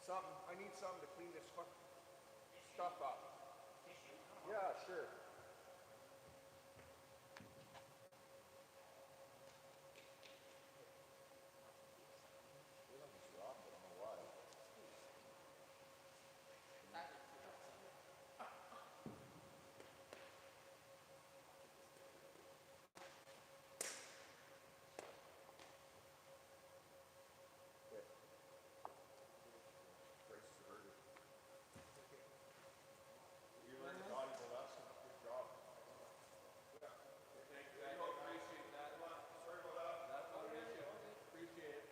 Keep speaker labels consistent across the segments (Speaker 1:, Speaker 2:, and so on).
Speaker 1: Something. I need something to clean this stuff up. Yeah, sure. They don't just drop it. I don't know why. Okay. Braces are hurting. Okay. You learned a valuable lesson. Good job. Yeah. Thank you. I appreciate that. Sorry about that. That's not an issue. Appreciate it.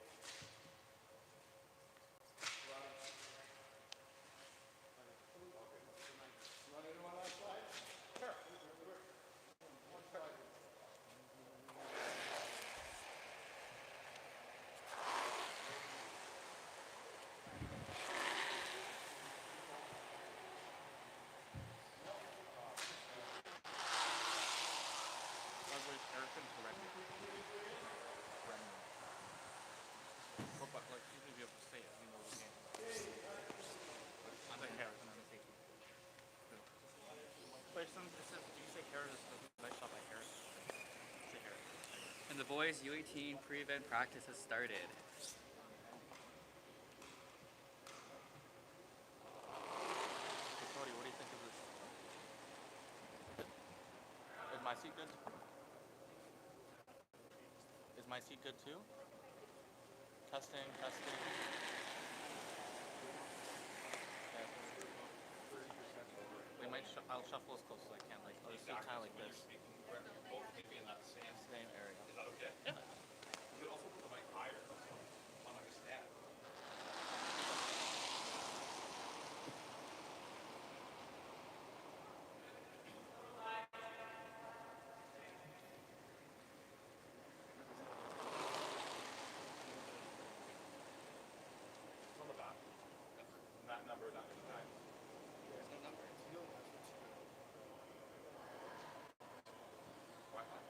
Speaker 1: You want anyone on that side? Sure. One side.
Speaker 2: Erickson correctly. But like even if you have to say it, you know we can't. I say Harrison, I'm safety. But some it says do you say Harrison? Nice shot by Harrison. Say Harrison.
Speaker 3: And the boys U18 pre-event practice has started.
Speaker 2: Cody, what do you think of this? Is my seat good? Is my seat good too? Testing, testing. We might. I'll shuffle as close as I can. Like I'll just do kind of like this.
Speaker 4: Both maybe in that same
Speaker 2: area.
Speaker 4: Is that okay?
Speaker 2: Yeah.
Speaker 4: You could also put the mic higher on like a stand. It's on the back. That number, that many times.
Speaker 3: There's no number.
Speaker 4: Wi-Fi.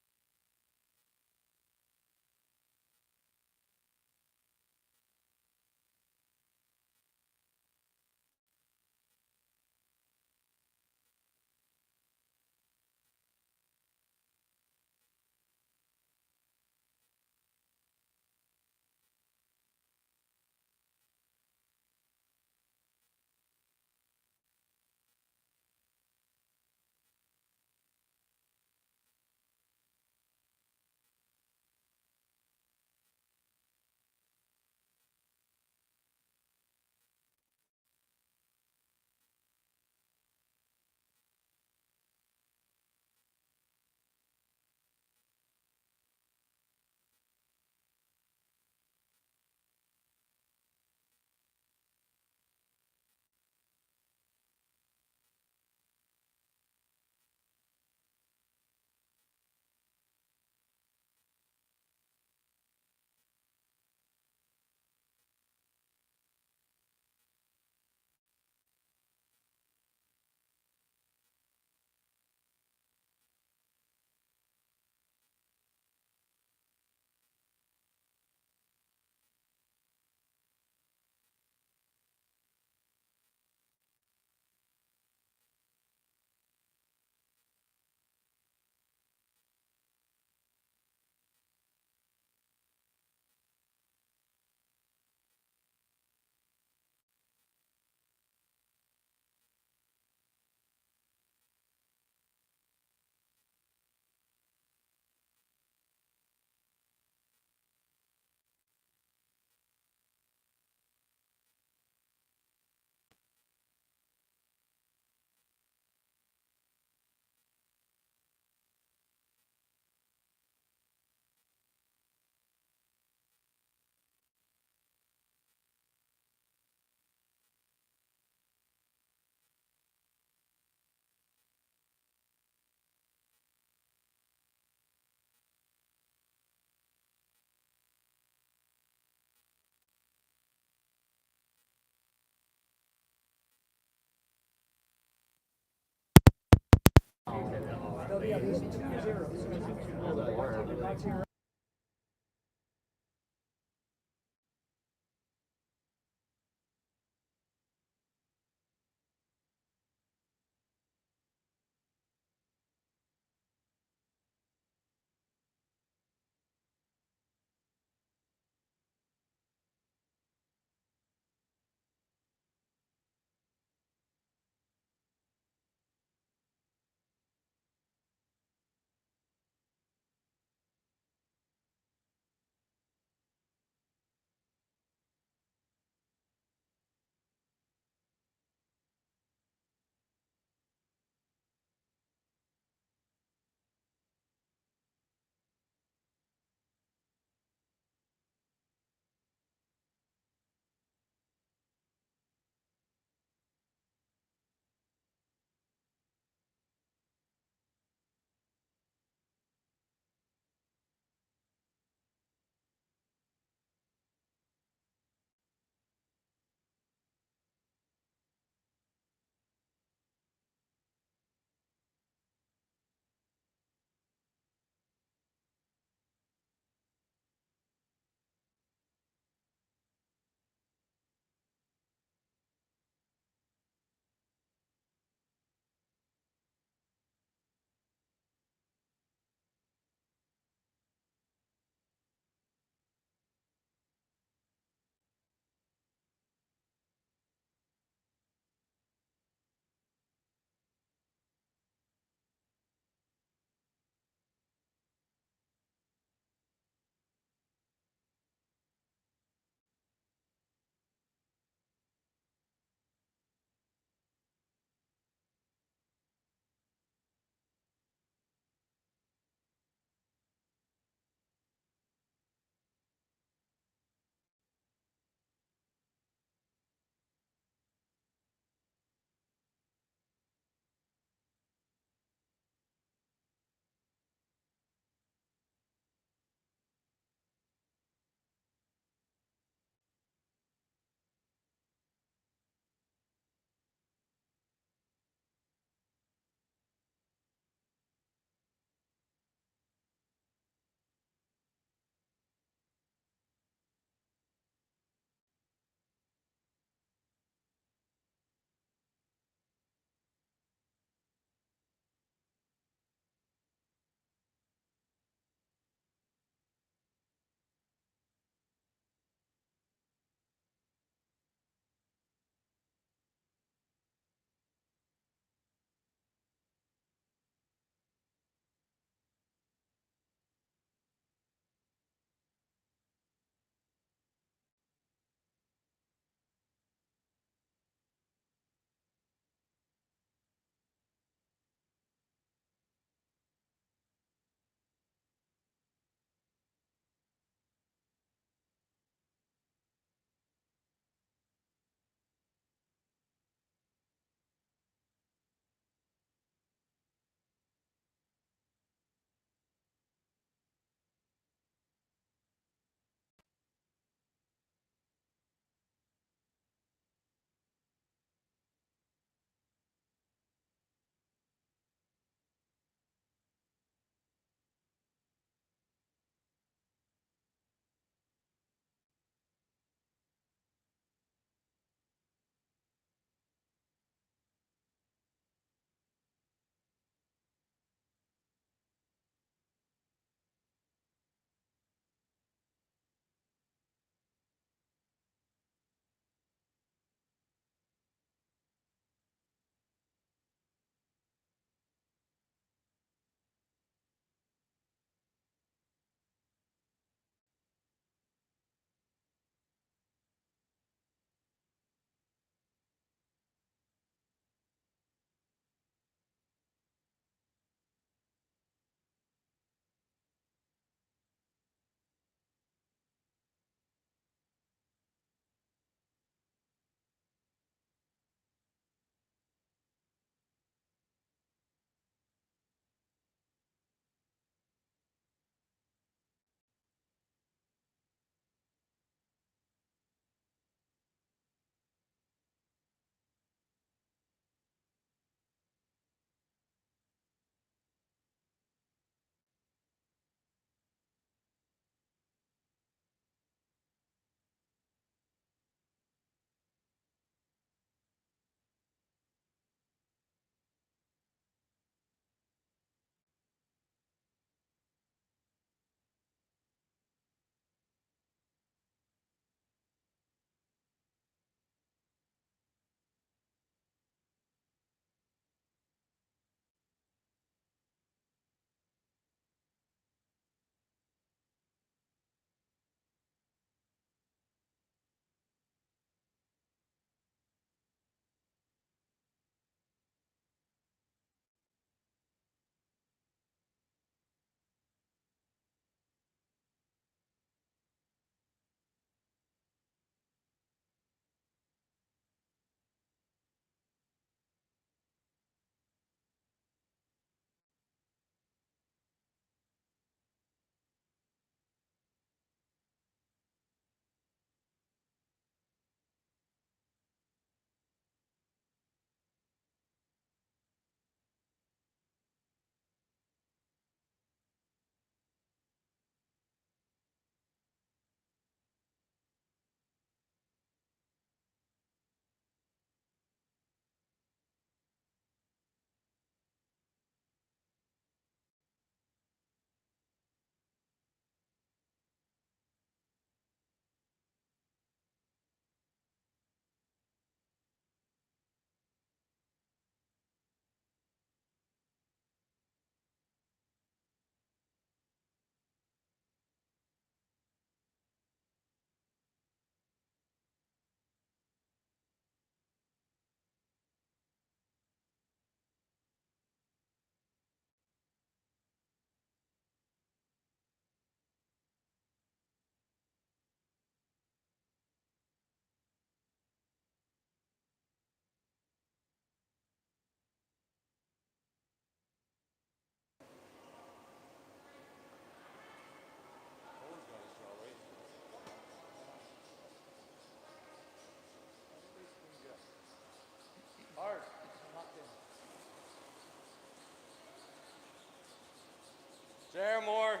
Speaker 1: Sarah Moore.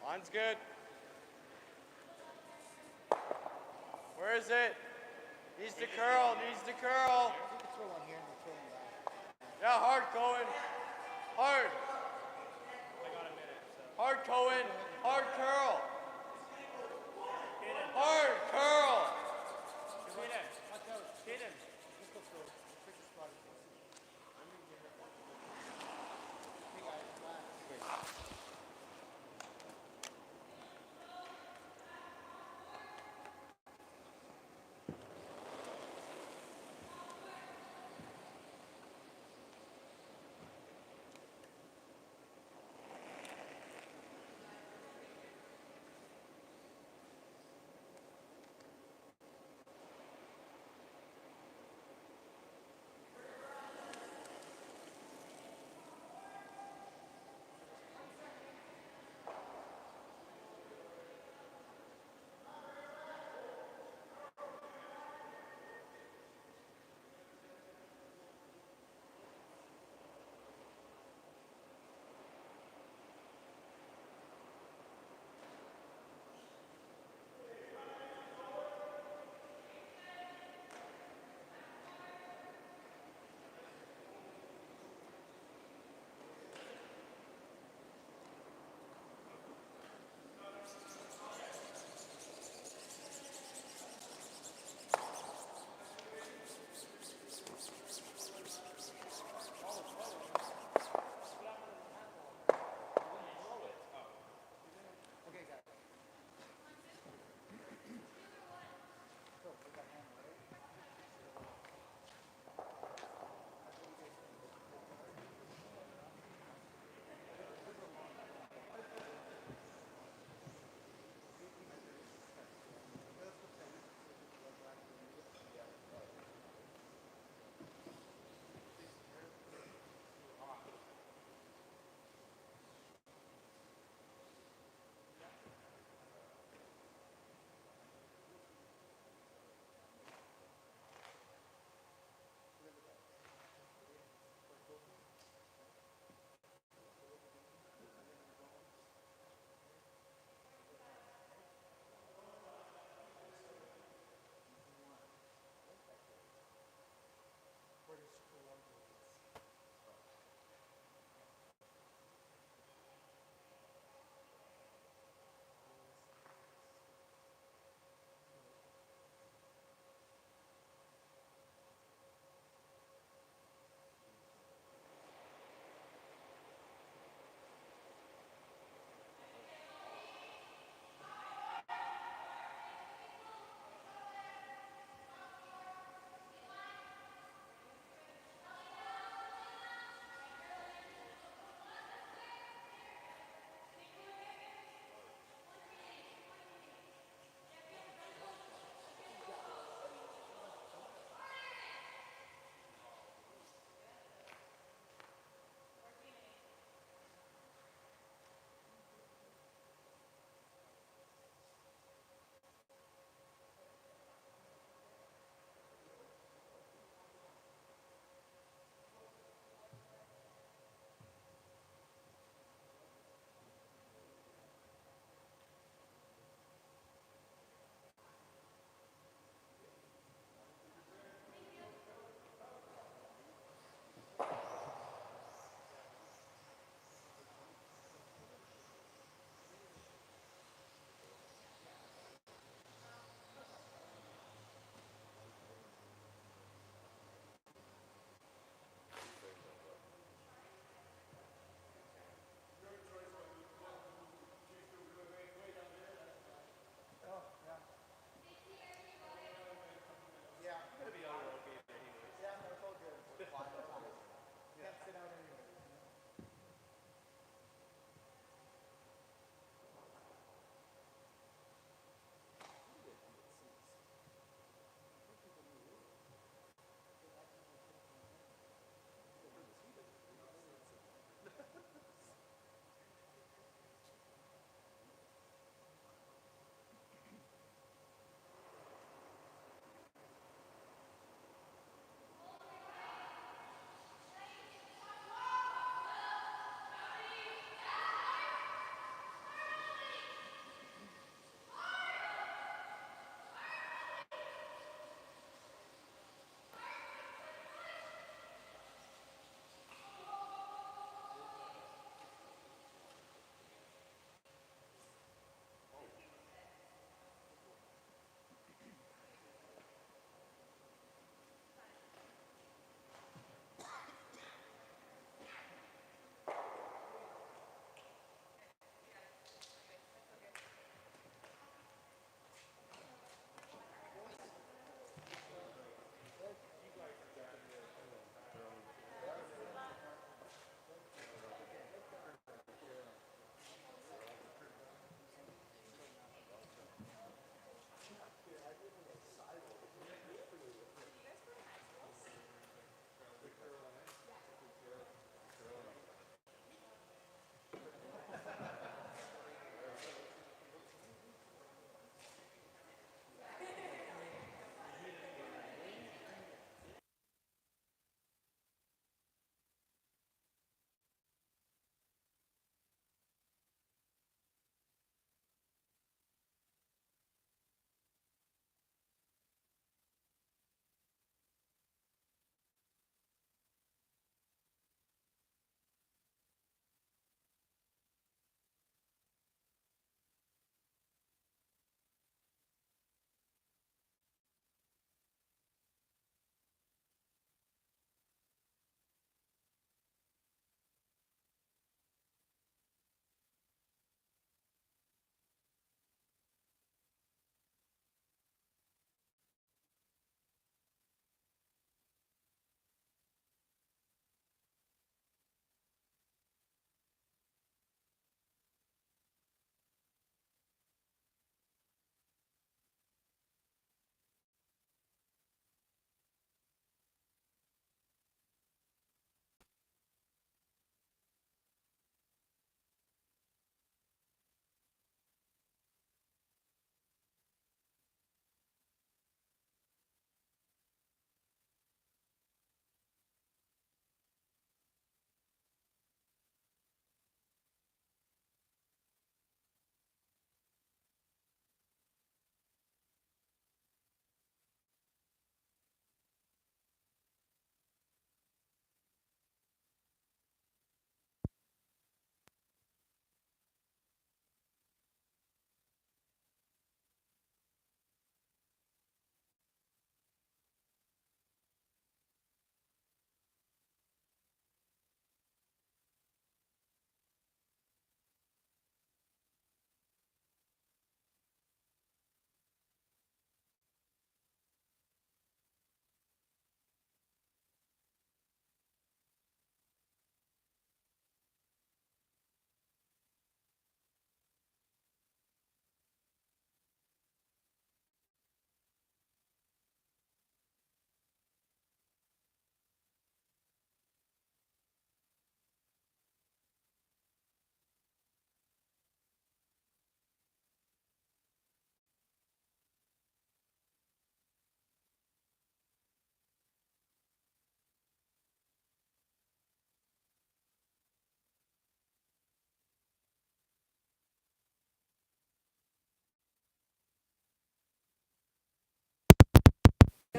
Speaker 1: Line's good. Where is it? Needs to curl, needs to curl.
Speaker 5: You can throw one here and we'll throw one back.
Speaker 1: Yeah, hard, Cohen. Hard.
Speaker 4: I got a minute, so.
Speaker 1: Hard, Cohen. Hard curl. Hard curl.
Speaker 4: Hit him.
Speaker 5: Watch out.
Speaker 4: Hit him.
Speaker 5: Let's go throw it. Pick a spot. Hey guys, relax.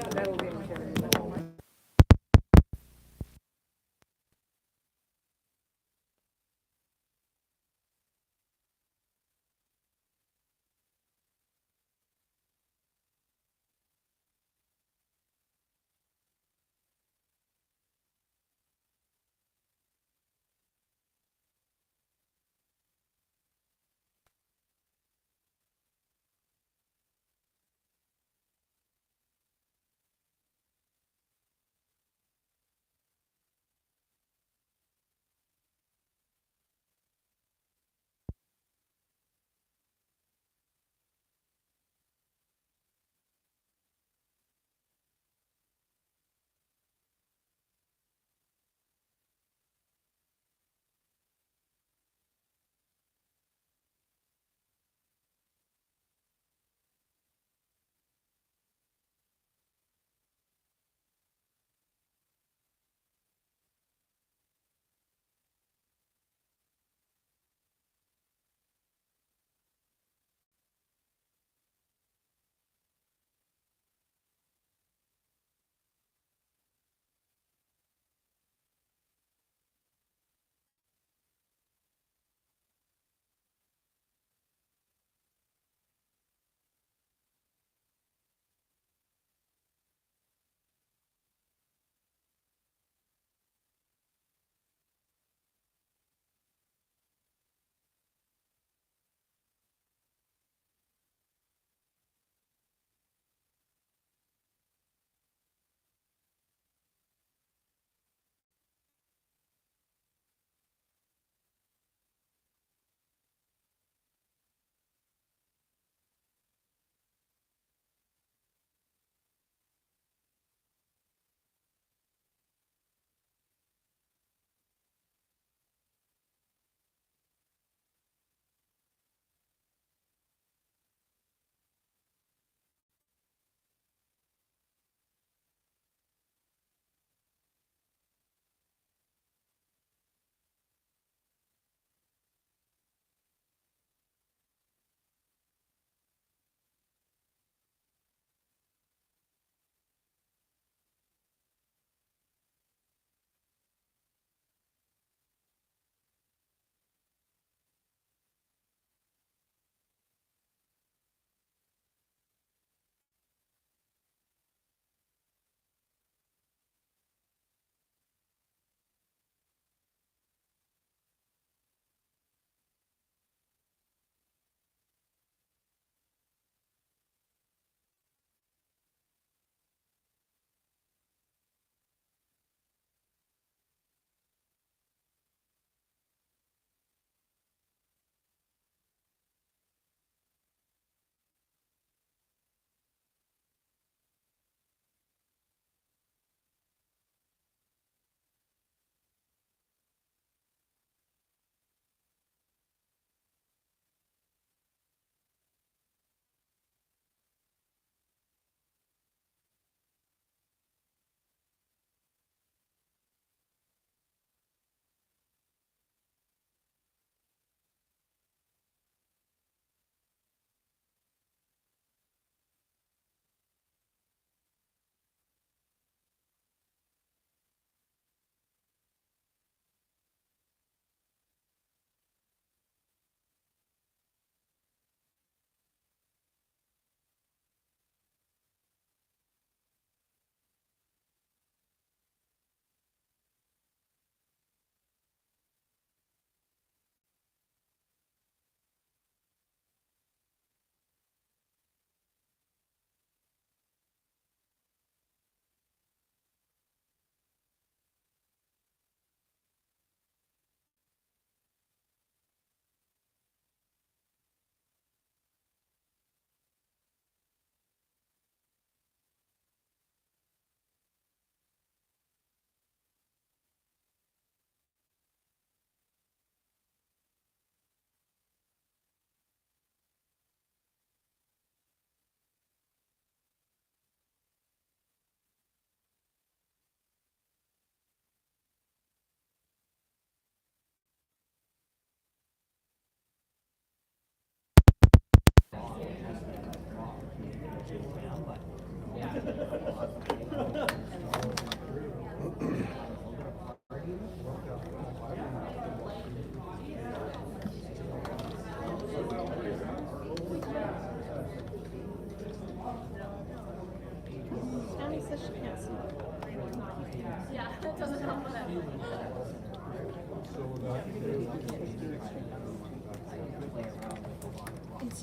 Speaker 6: That'll be material.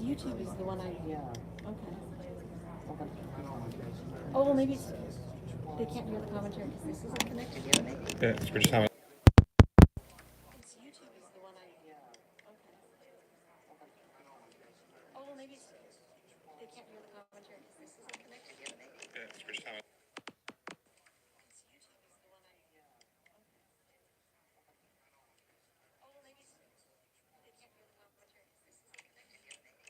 Speaker 6: YouTube is the one I. Yeah. Okay. Oh, well, maybe it's, they can't hear the commentary because this isn't connected yet, maybe?
Speaker 1: Yeah, it's just how
Speaker 6: It's YouTube is the one I. Yeah. Okay. Oh, well, maybe it's, they can't hear the commentary because this isn't connected yet, maybe?
Speaker 1: yeah, it's just how
Speaker 6: It's YouTube is the one I. Yeah. Okay. Oh, well, maybe it's, they can't hear the commentary because this isn't connected yet, maybe?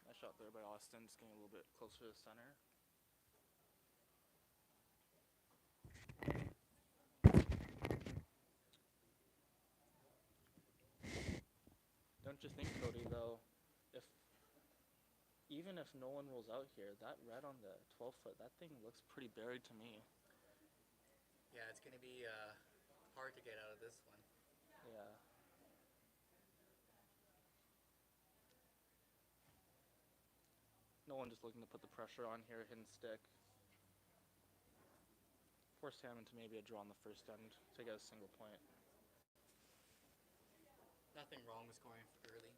Speaker 2: Nice shot there by Austin, just getting a little bit closer to the center. Don't you think, Cody, though, if even if no one rolls out here, that red on the 12-foot, that thing looks pretty buried to me.
Speaker 3: Yeah, it's gonna be hard to get out of this one.
Speaker 2: Yeah. No one just looking to put the pressure on here, hidden stick. Force him into maybe a draw on the first end to get a single point.
Speaker 3: Nothing wrong with scoring early.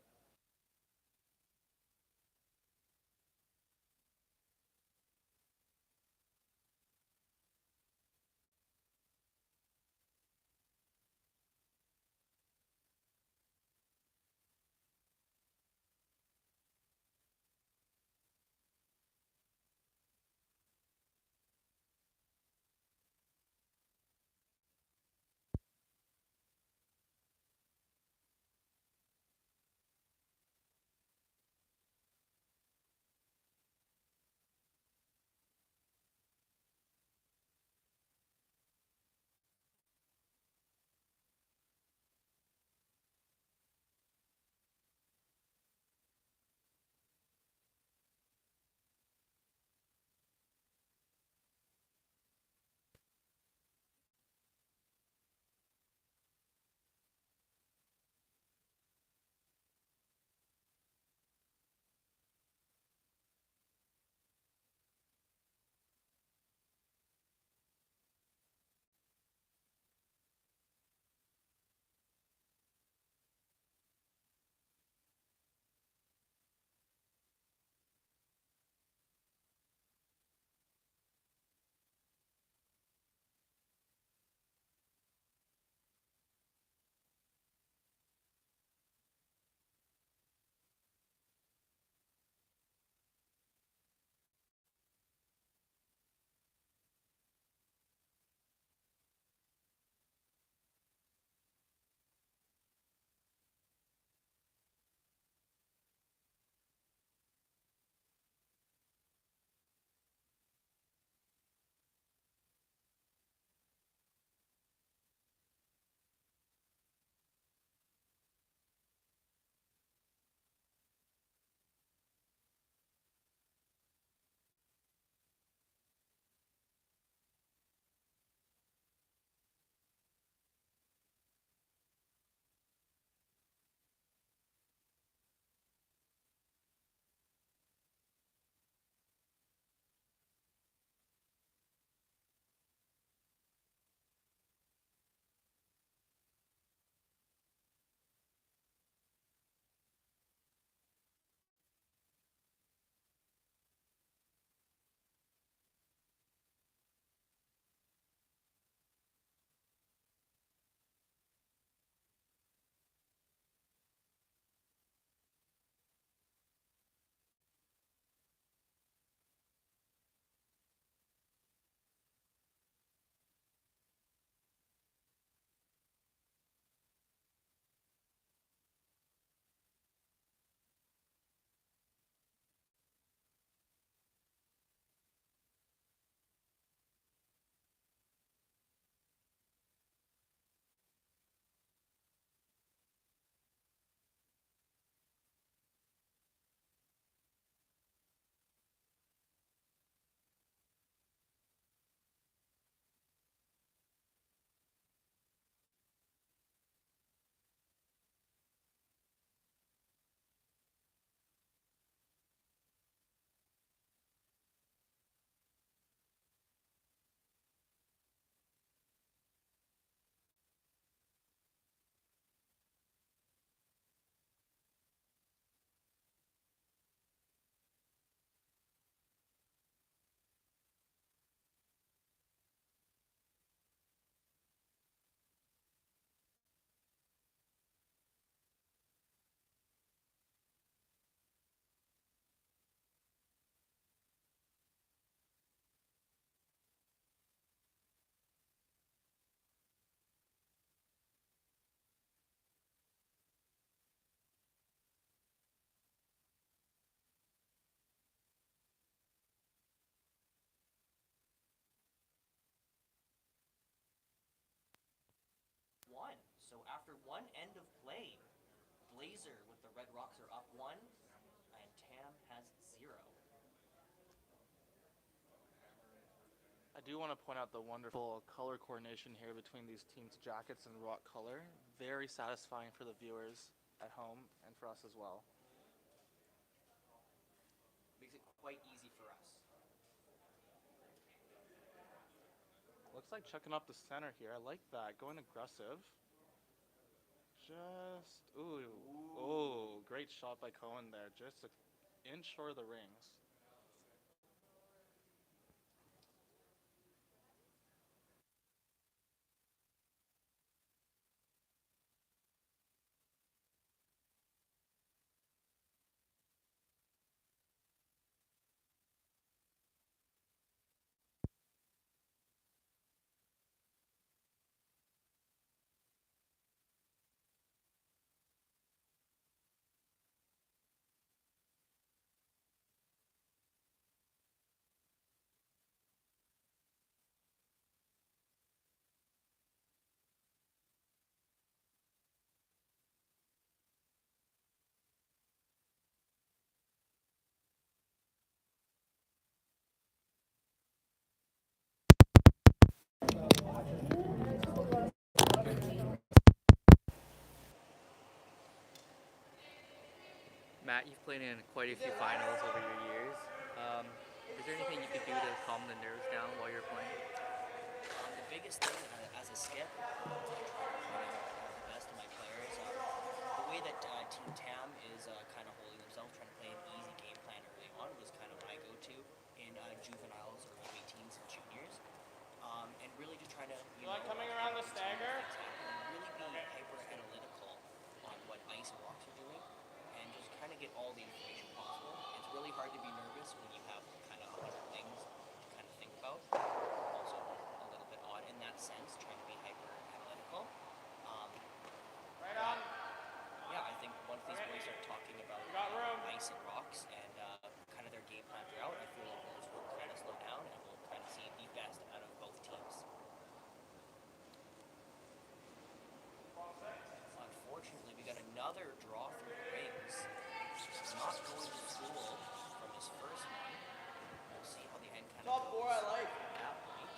Speaker 7: Blaeser with the Red Rocks are up 1, and Tam has 0.
Speaker 2: I do want to point out the wonderful color coordination here between these teams' jackets and rock color. Very satisfying for the viewers at home and for us as well.
Speaker 7: Makes it quite easy for us.
Speaker 2: Looks like checking up the center here. I like that. Going aggressive. Just, ooh, great shot by Cohen there. Just an inch short of the rings.
Speaker 3: Matt, you've played in quite a few finals over your years. Is there anything you could do to calm the nerves down while you're playing?
Speaker 7: The biggest thing as a skip, I try to point out the best of my players. The way that Team Tam is kind of holding themselves, trying to play an easy game plan early on was kind of my go-to in juveniles or U18s and juniors. And really just trying to,
Speaker 1: coming around the stagger?
Speaker 7: Really be hyper analytical on what ice and rocks are doing, and just kind of get all the information possible. It's really hard to be nervous when you have kind of 100 things to kind of think about. Also a little bit odd in that sense, trying to be hyper analytical.
Speaker 1: Right on.
Speaker 7: Yeah, I think once these boys start talking about ice and rocks and kind of their game plan throughout, I feel like this will kind of slow down and we'll kind of see the best out of both teams. Unfortunately, we got another draw through the rings. Not going to school from his first one. We'll see how the end kind of
Speaker 1: Top 4 I like.
Speaker 7: at that point.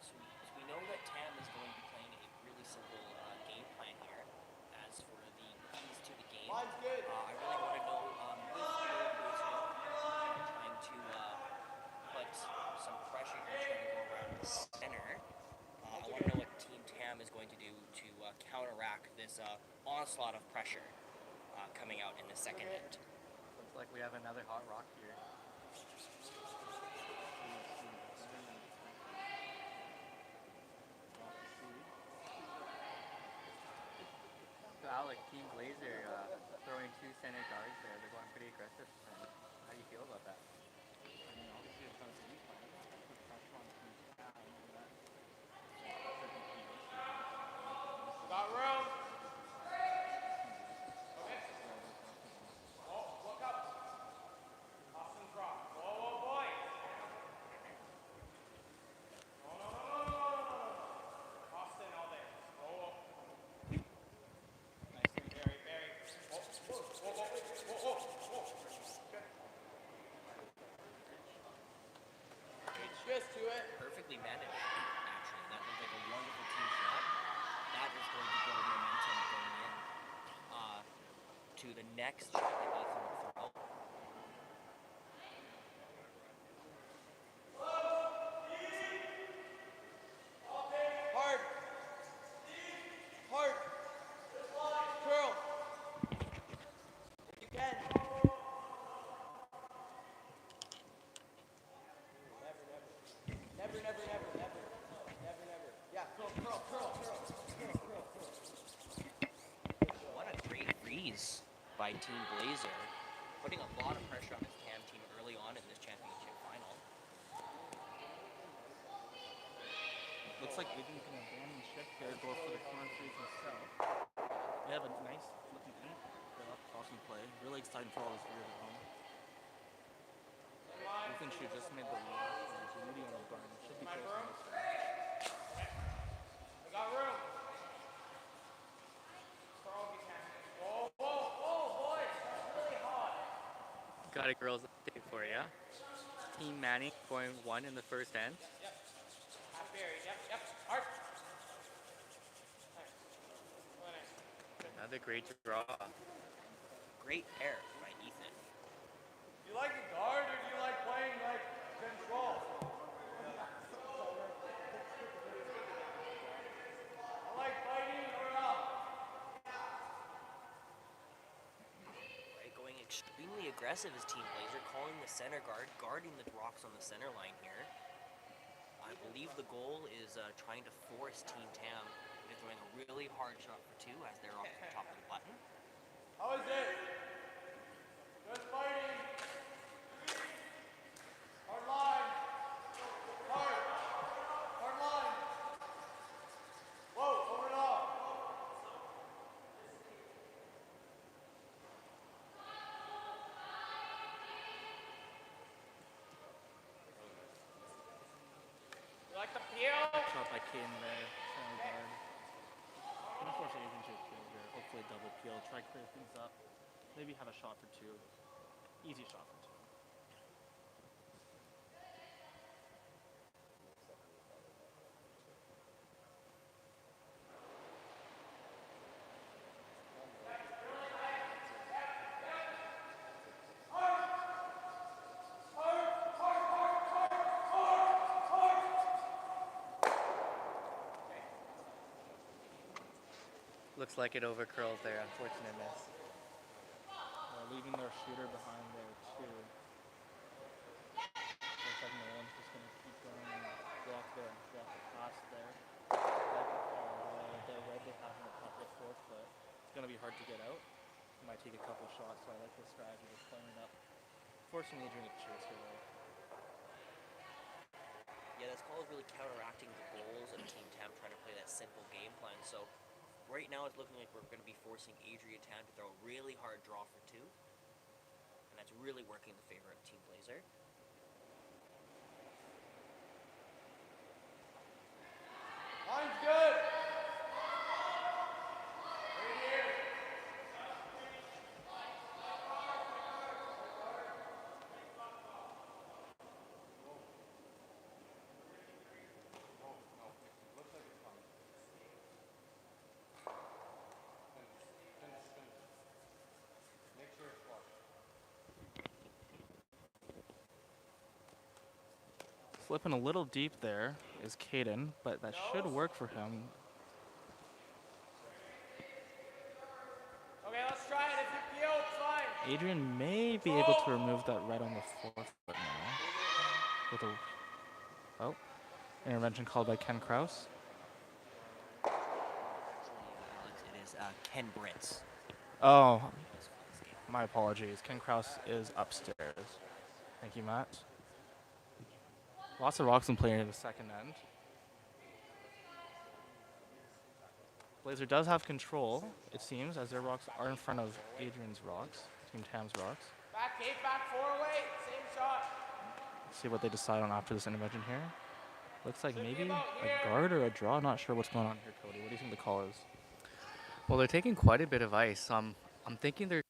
Speaker 7: So we know that Tam is going to be playing a really simple game plan here. As for the keys to the game,
Speaker 1: Mine's good.
Speaker 7: I really want to know with Blaeser trying to put some pressure here, trying to go around the center. I want to know what Team Tam is going to do to counteract this onslaught of pressure coming out in the second end.
Speaker 3: Looks like we have another hot rock here. So Alec, Team Blaeser throwing 2 center guards there. They're going pretty aggressive. How do you feel about that?
Speaker 2: I mean, obviously it's not a game plan. Put pressure on Team Tam and that.
Speaker 1: Got room. Oh, look up. Austin's rock. Whoa, boy. No. Austin all day. Oh.
Speaker 2: Nicely.
Speaker 1: Very. Whoa. Just to it.
Speaker 7: Perfectly managed, actually. That looked like a wonderful team shot. That is going to build momentum going in to the next shot that Ethan will throw.
Speaker 1: Hard. Curl. If you can. Never. Yeah, curl.
Speaker 7: What a great freeze by Team Blaeser, putting a lot of pressure on his Tam team early on in this championship final.
Speaker 2: Looks like Aiden can abandon the ship here, go for the corner freeze himself. They have a nice looking in. Awesome play. Really exciting for all his viewers at home. Ethan Chu just made the lead for the junior line. It should be
Speaker 1: Make
Speaker 2: close
Speaker 1: room.
Speaker 2: to this one.
Speaker 1: We got room. Carl, you can. Whoa, whoa, whoa, boys. That's really hot.
Speaker 3: Got a girls update for you. Team Manning going 1 in the first end.
Speaker 1: Yep. Half buried. Yep, yep. Hard. Nice. Really nice.
Speaker 3: Another great draw.
Speaker 7: Great pair by Ethan.
Speaker 1: Do you like a guard or do you like playing like control? I like fighting or up.
Speaker 7: Right, going extremely aggressive as Team Blaeser, calling the center guard, guarding the rocks on the center line here. I believe the goal is trying to force Team Tam into throwing a really hard shot for 2 as they're off the top of the button.
Speaker 1: How is it? Good fighting. Hard line. Hard. Hard line. Whoa, over it all. You like the peel?
Speaker 2: Shot by Caden there. Center guard. Gonna force Adrian to appeal here. Hopefully double peel. Try clear things up. Maybe have a shot for 2. Easy shot for 2.
Speaker 3: Looks like it overcurls there. Unfortunate miss.
Speaker 2: Leaving their shooter behind there too. Looks like Nolan's just going to keep going and block the pass there. The red they have in the top of the 4-foot. It's going to be hard to get out. It might take a couple shots, so I like this strategy of playing it up. Forcing Adrian to chase here though.
Speaker 7: Yeah, this call is really counteracting the goals of Team Tam trying to play that simple game plan. So right now it's looking like we're going to be forcing Adrian Tam to throw a really hard draw for 2. And that's really working in the favor of Team Blaeser.
Speaker 1: Line's good. Right here.
Speaker 2: Slipping a little deep there is Caden, but that should work for him.
Speaker 1: Okay, let's try it. If you peel, it's fine.
Speaker 2: Adrian may be able to remove that red on the 4-foot now. With a intervention called by Ken Kraus.
Speaker 7: Actually, Alex, it is Ken Brintz.
Speaker 2: Oh, my apologies. Ken Kraus is upstairs. Thank you, Matt. Lots of rocks in play in the second end. Blaeser does have control, it seems, as their rocks are in front of Adrian's rocks, Team Tam's rocks.
Speaker 1: Back 8, back 4 away. Same shot.
Speaker 2: Let's see what they decide on after this intervention here. Looks like maybe a guard or a draw. Not sure what's going on here, Cody. What do you think the call is?
Speaker 3: Well, they're taking quite a bit of ice. I'm thinking they're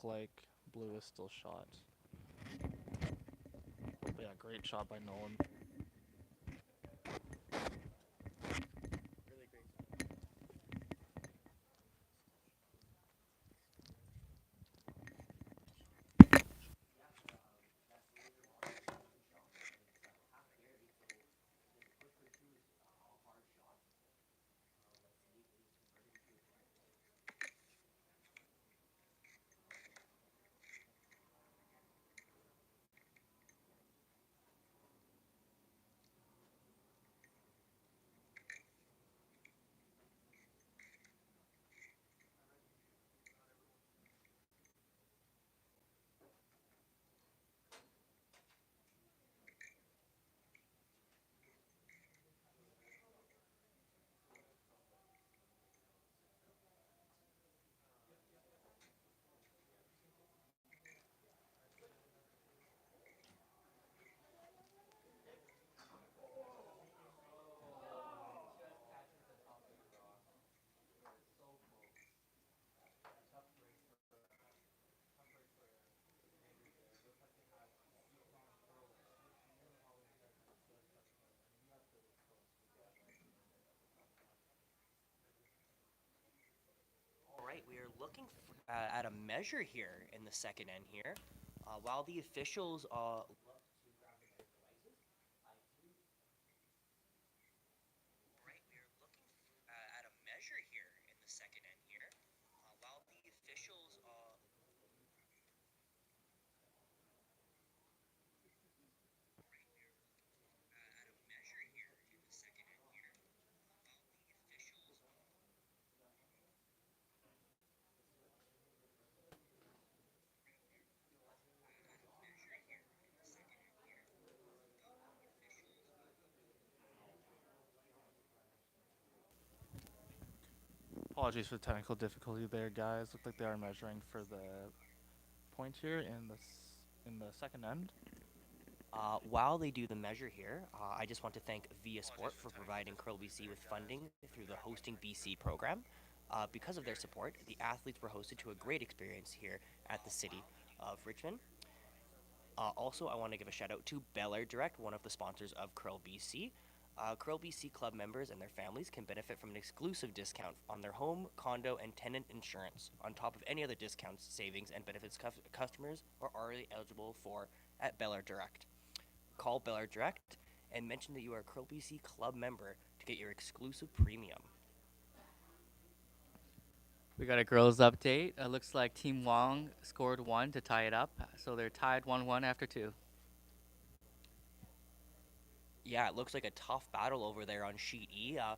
Speaker 2: like blue is still shot. But yeah, great shot by Nolan.
Speaker 3: Really great.
Speaker 7: All right, we are looking at a measure here in the second end here. While the officials Alright, we are looking at a measure here in the second end here. While the officials at a measure here in the second end here. While the officials at a measure here in the second end here. While the officials
Speaker 2: Apologies for the technical difficulty there, guys. Look like they are measuring for the point here in the second end.
Speaker 7: While they do the measure here, I just want to thank Via Sport for providing Curl BC with funding through the Hosting BC program. Because of their support, the athletes were hosted to a great experience here at the city of Richmond. Also, I want to give a shout out to Bel Air Direct, one of the sponsors of Curl BC. Curl BC club members and their families can benefit from an exclusive discount on their home, condo, and tenant insurance, on top of any other discounts, savings, and benefits customers are already eligible for at Bel Air Direct. Call Bel Air Direct and mention that you are a Curl BC club member to get your exclusive premium.
Speaker 3: We got a girls update. It looks like Team Wong scored one to tie it up, so they're tied 1-1 after two.
Speaker 7: Yeah, it looks like a tough battle over there on Sheet E. A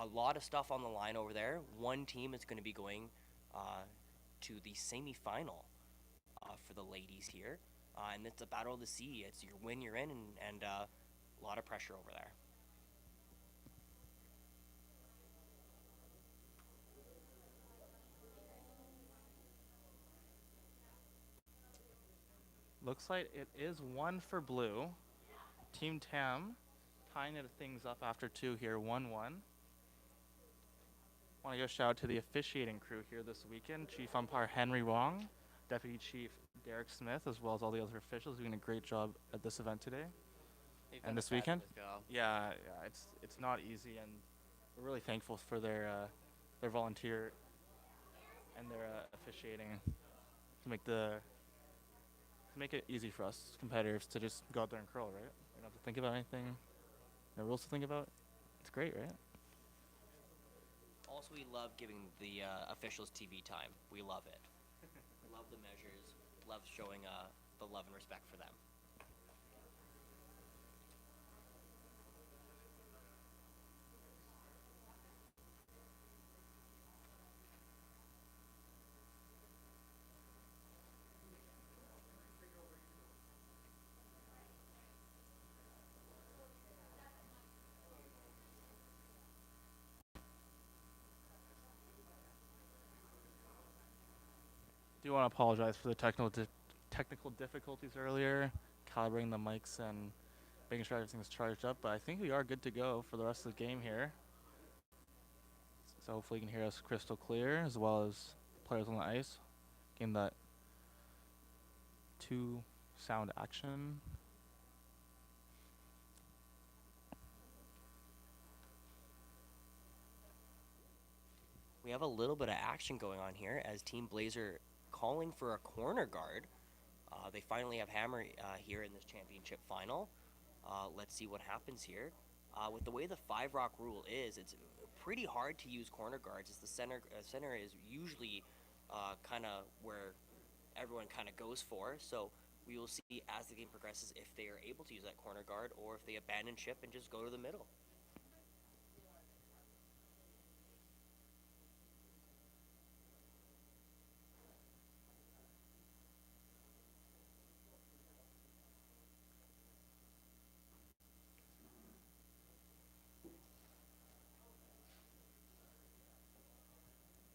Speaker 7: lot of stuff on the line over there. One team is going to be going to the semifinal for the ladies here. And it's a battle of the sea. It's your win, you're in, and a lot of pressure over there.
Speaker 2: Looks like it is one for blue. Team Tam tying it things up after two here, 1-1. Want to give a shout out to the officiating crew here this weekend. Chief Umpire Henry Wong, Deputy Chief Derek Smith, as well as all the other officials doing a great job at this event today.
Speaker 3: They've
Speaker 2: And
Speaker 3: done a
Speaker 2: this weekend?
Speaker 3: fabulous job.
Speaker 2: Yeah, it's not easy, and we're really thankful for their volunteer and their officiating to make it easy for us competitors to just go out there and curl, right? We don't have to think about anything. No rules to think about. It's great, right?
Speaker 7: Also, we love giving the officials TV time. We love it. Love the measures. Love showing the love and respect for them.
Speaker 2: Do want to apologize for the technical difficulties earlier, calibrating the mics and making sure everything's charged up. But I think we are good to go for the rest of the game here. So hopefully you can hear us crystal clear, as well as players on the ice. Game that 2 sound action.
Speaker 7: We have a little bit of action going on here as Team Blaeser calling for a corner guard. They finally have Hammer here in this championship final. Let's see what happens here. With the way the 5 rock rule is, it's pretty hard to use corner guards as the center is usually kind of where everyone kind of goes for. So we will see as the game progresses if they are able to use that corner guard or if they abandon ship and just go to the middle.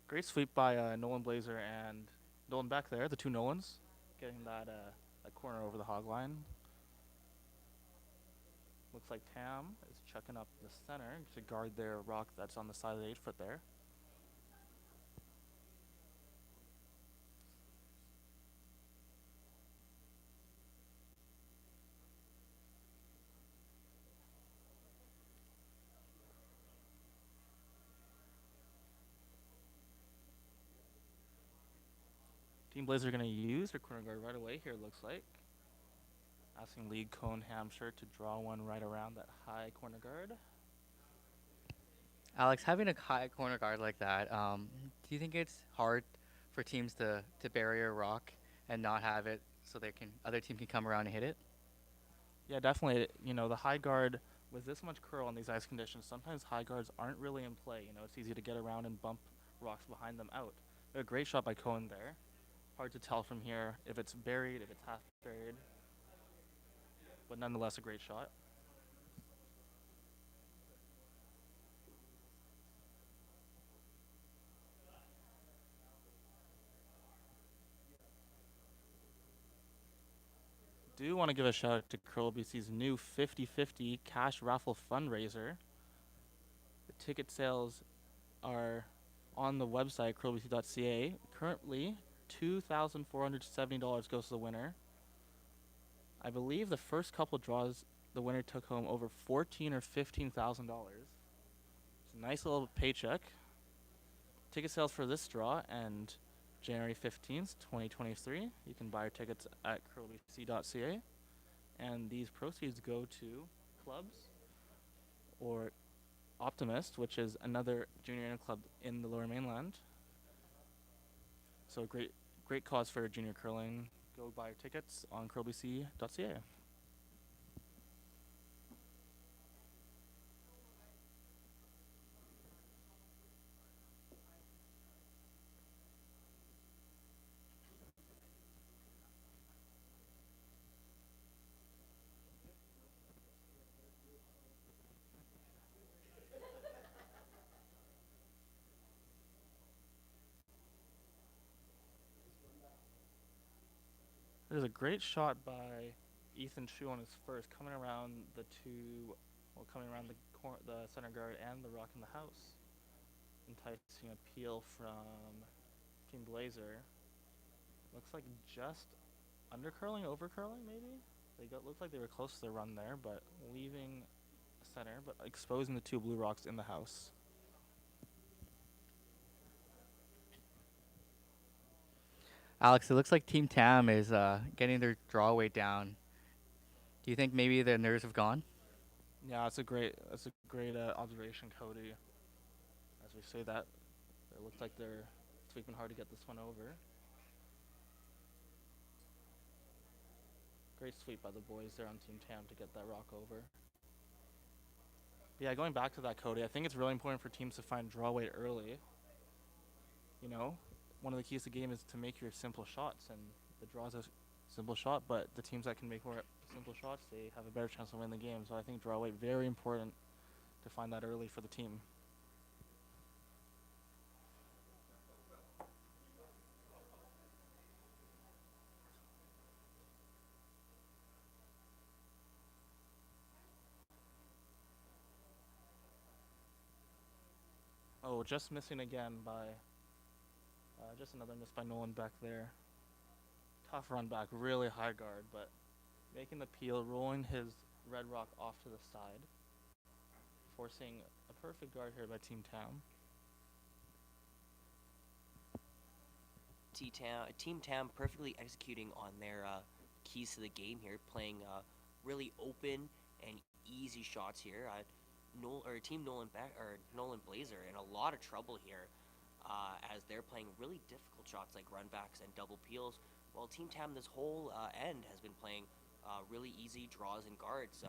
Speaker 2: Great sweep by Nolan Blaeser and Nolan back there, the 2 Nolans, getting that corner over the hog line. Looks like Tam is checking up the center to guard their rock that's on the side of the 8-foot there. Team Blaeser going to use their corner guard right away here, it looks like. Asking League Cone Hampshire to draw one right around that high corner guard.
Speaker 3: Alex, having a high corner guard like that, do you think it's hard for teams to bury a rock and not have it so other team can come around and hit it?
Speaker 2: Yeah, definitely. You know, the high guard with this much curl in these ice conditions, sometimes high guards aren't really in play. You know, it's easy to get around and bump rocks behind them out. A great shot by Cohen there. Hard to tell from here if it's buried, if it's half buried, but nonetheless a great shot. Do want to give a shout out to Curl BC's new 50/50 cash raffle fundraiser. The ticket sales are on the website curlbc.ca. Currently, $2,470 goes to the winner. I believe the first couple draws, the winner took home over $14,000 or $15,000. It's a nice little paycheck. Ticket sales for this draw and January 15th, 2023. You can buy your tickets at curlbc.ca. And these proceeds go to clubs or Optimist, which is another junior club in the Lower Mainland. So great cause for junior curling. Go buy your tickets on curlbc.ca. There's a great shot by Ethan Chu on his first, coming around coming around the center guard and the rock in the house. Enticing appeal from Team Blaeser. Looks like just under curling, over curling maybe? Looked like they were close to the run there, but leaving center, but exposing the 2 blue rocks in the house.
Speaker 3: Alex, it looks like Team Tam is getting their draw weight down. Do you think maybe the nerves have gone?
Speaker 2: Yeah, that's a great observation, Cody. As we say that, it looks like they're sweeping hard to get this one over. Great sweep by the boys there on Team Tam to get that rock over. Yeah, going back to that, Cody, I think it's really important for teams to find draw weight early. You know, one of the keys to the game is to make your simple shots, and the draw's a simple shot, but the teams that can make more simple shots, they have a better chance to win the game. So I think draw weight, very important to find that early for the team. Oh, just missing again by just another miss by Nolan back there. Tough run back, really high guard, but making the peel, rolling his red rock off to the side, forcing a perfect guard here by Team Tam.
Speaker 7: Team Tam perfectly executing on their keys to the game here, playing really open and easy shots here. Team Nolan Blaeser in a lot of trouble here, as they're playing really difficult shots like runbacks and double peels, while Team Tam this whole end has been playing really easy draws and guards.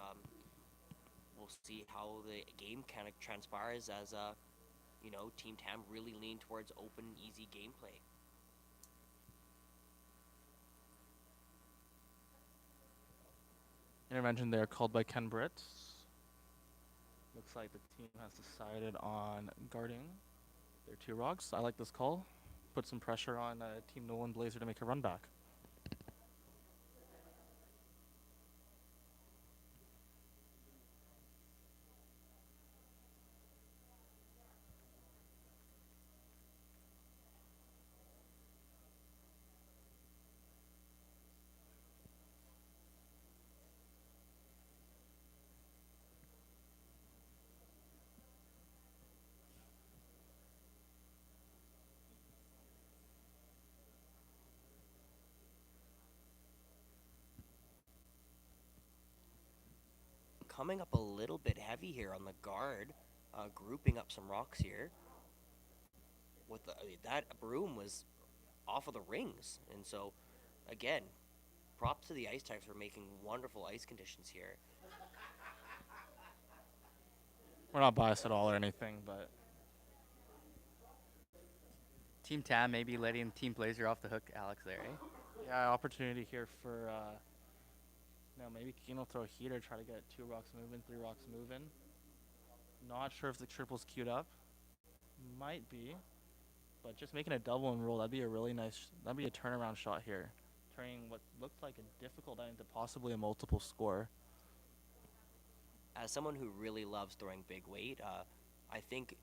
Speaker 7: We'll see how the game kind of transpires as Team Tam really lean towards open, easy gameplay.
Speaker 2: Intervention there called by Ken Britt. Looks like the team has decided on guarding their two rocks. I like this call. Put some pressure on Team Nolan Blaeser to make a run back.
Speaker 7: Coming up a little bit heavy here on the guard, grouping up some rocks here. That broom was off of the rings, and so again, props to the ice types for making wonderful ice conditions here.
Speaker 2: We're not biased at all or anything, but
Speaker 3: Team Tam maybe letting Team Blaeser off the hook, Alex, there, eh?
Speaker 2: yeah, opportunity here for maybe Keen will throw a heater, try to get 2 rocks moving, 3 rocks moving. Not sure if the triple's queued up. Might be. But just making a double and roll, that'd be a really nice, that'd be a turnaround shot here. Turning what looked like a difficult end into possibly a multiple score.
Speaker 7: As someone who really loves throwing big weight, I think,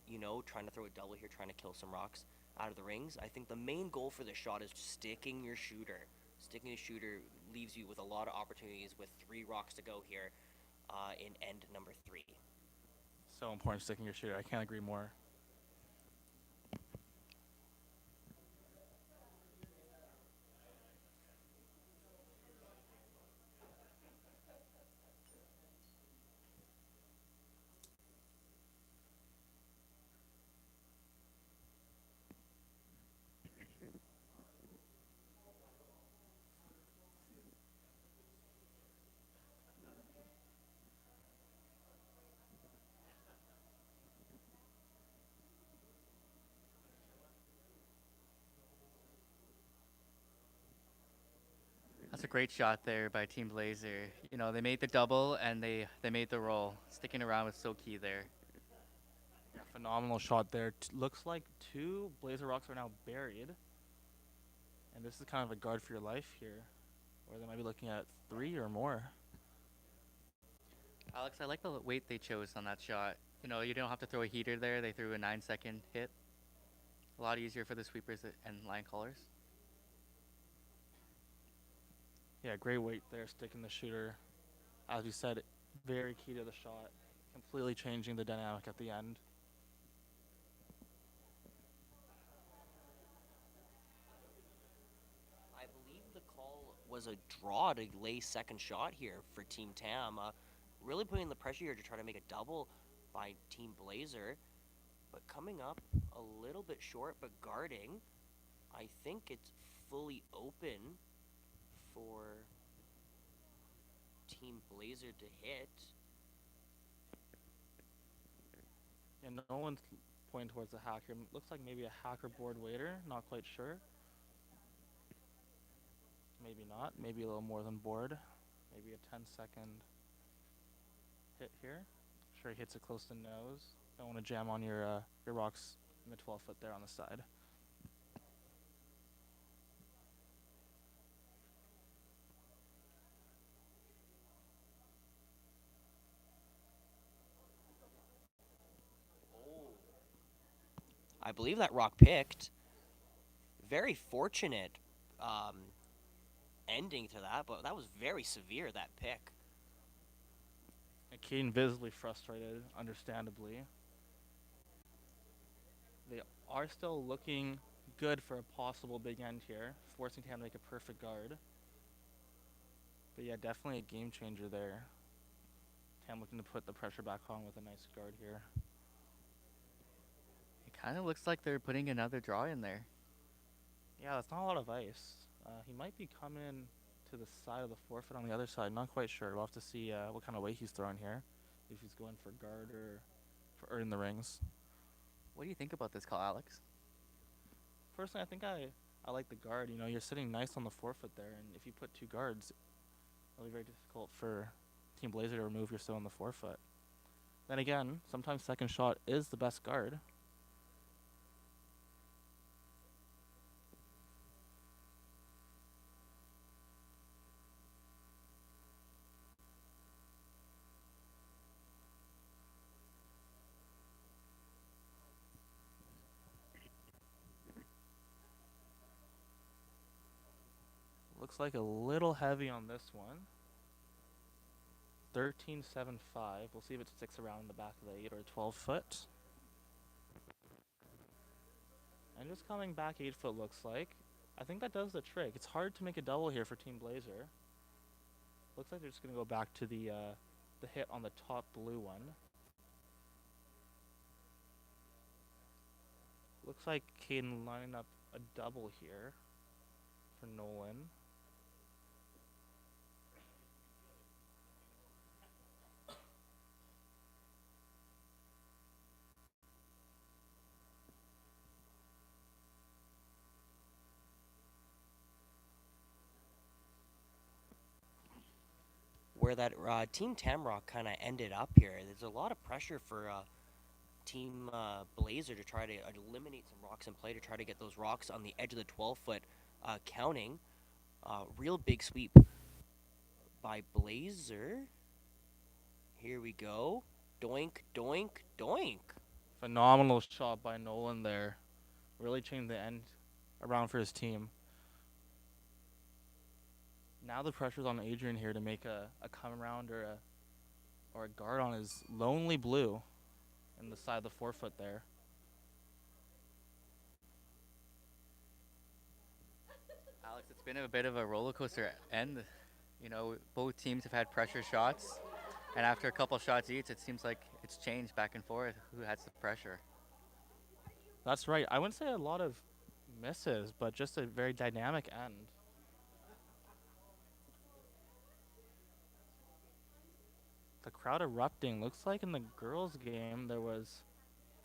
Speaker 7: trying to throw a double here, trying to kill some rocks out of the rings, I think the main goal for this shot is sticking your shooter. Sticking your shooter leaves you with a lot of opportunities with 3 rocks to go here in end number 3.
Speaker 2: So important sticking your shooter. I can't agree more.
Speaker 3: That's a great shot there by Team Blaeser. They made the double and they made the roll. Sticking around was so key there.
Speaker 2: Yeah, phenomenal shot there. Looks like 2 Blaeser rocks are now buried. And this is kind of a guard for your life here. Or they might be looking at 3 or more.
Speaker 3: Alex, I like the weight they chose on that shot. You don't have to throw a heater there. They threw a 9-second hit. A lot easier for the sweepers and line callers.
Speaker 2: Yeah, great weight there, sticking the shooter. As we said, very key to the shot. Completely changing the dynamic at the end.
Speaker 7: I believe the call was a draw to lay second shot here for Team Tam. Really putting the pressure here to try to make a double by Team Blaeser. But coming up a little bit short, but guarding. I think it's fully open for Team Blaeser to hit.
Speaker 2: And no one's pointing towards the hacker. Looks like maybe a hacker board waiter. Not quite sure. Maybe not. Maybe a little more than board. Maybe a 10-second hit here. Sure, he hits it close to nose. Don't want to jam on your rocks in the 12-foot there on the side.
Speaker 7: I believe that rock picked. Very fortunate ending to that, but that was very severe, that pick.
Speaker 2: And Caden visibly frustrated, understandably. They are still looking good for a possible big end here, forcing Tam to make a perfect guard. But yeah, definitely a game changer there. Tam looking to put the pressure back on with a nice guard here.
Speaker 3: It kind of looks like they're putting another draw in there.
Speaker 2: Yeah, that's not a lot of ice. He might be coming to the side of the forefoot on the other side. Not quite sure. We'll have to see what kind of weight he's throwing here. If he's going for guard or for in the rings.
Speaker 3: What do you think about this call, Alex?
Speaker 2: Personally, I think I like the guard. You know, you're sitting nice on the forefoot there, and if you put two guards, it'll be very difficult for Team Blaeser to remove your stone on the forefoot. Then again, sometimes second shot is the best guard. Looks like a little heavy on this one. 13.75. We'll see if it sticks around the back of the 8 or 12 foot. And just coming back 8 foot looks like. I think that does the trick. It's hard to make a double here for Team Blaeser. Looks like they're just going to go back to the hit on the top blue one. Looks like Caden lining up a double here for Nolan.
Speaker 7: Where that Team Tamrock kind of ended up here, there's a lot of pressure for Team Blaeser to try to eliminate some rocks in play, to try to get those rocks on the edge of the 12-foot counting. Real big sweep by Blaeser. Here we go. Doink, doink, doink.
Speaker 2: Phenomenal shot by Nolan there. Really changed the end around for his team. Now the pressure's on Adrian here to make a come around or a guard on his lonely blue in the side of the forefoot there.
Speaker 3: Alex, it's been a bit of a roller coaster end. You know, both teams have had pressure shots, and after a couple shots each, it seems like it's changed back and forth who has the pressure.
Speaker 2: That's right. I wouldn't say a lot of misses, but just a very dynamic end. The crowd erupting. Looks like in the girls' game there was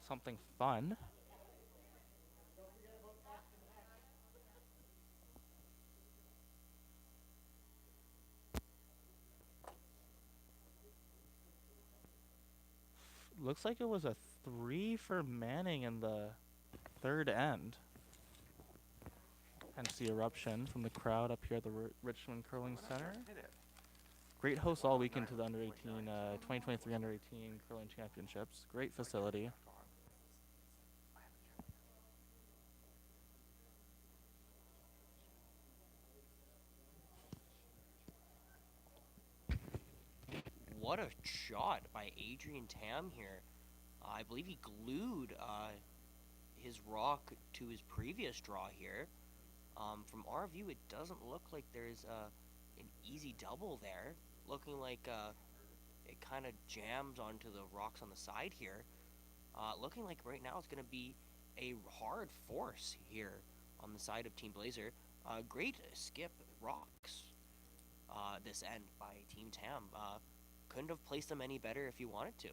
Speaker 2: something fun. Looks like it was a 3 for Manning in the third end. Hence the eruption from the crowd up here at the Richmond Curling Center. Great host all weekend to the under 18, 2023 under 18 curling championships. Great facility.
Speaker 7: What a shot by Adrian Tam here. I believe he glued his rock to his previous draw here. From our view, it doesn't look like there's an easy double there. Looking like it kind of jams onto the rocks on the side here. Looking like right now it's going to be a hard force here on the side of Team Blaeser. Great skip rocks this end by Team Tam. Couldn't have placed them any better if you wanted to.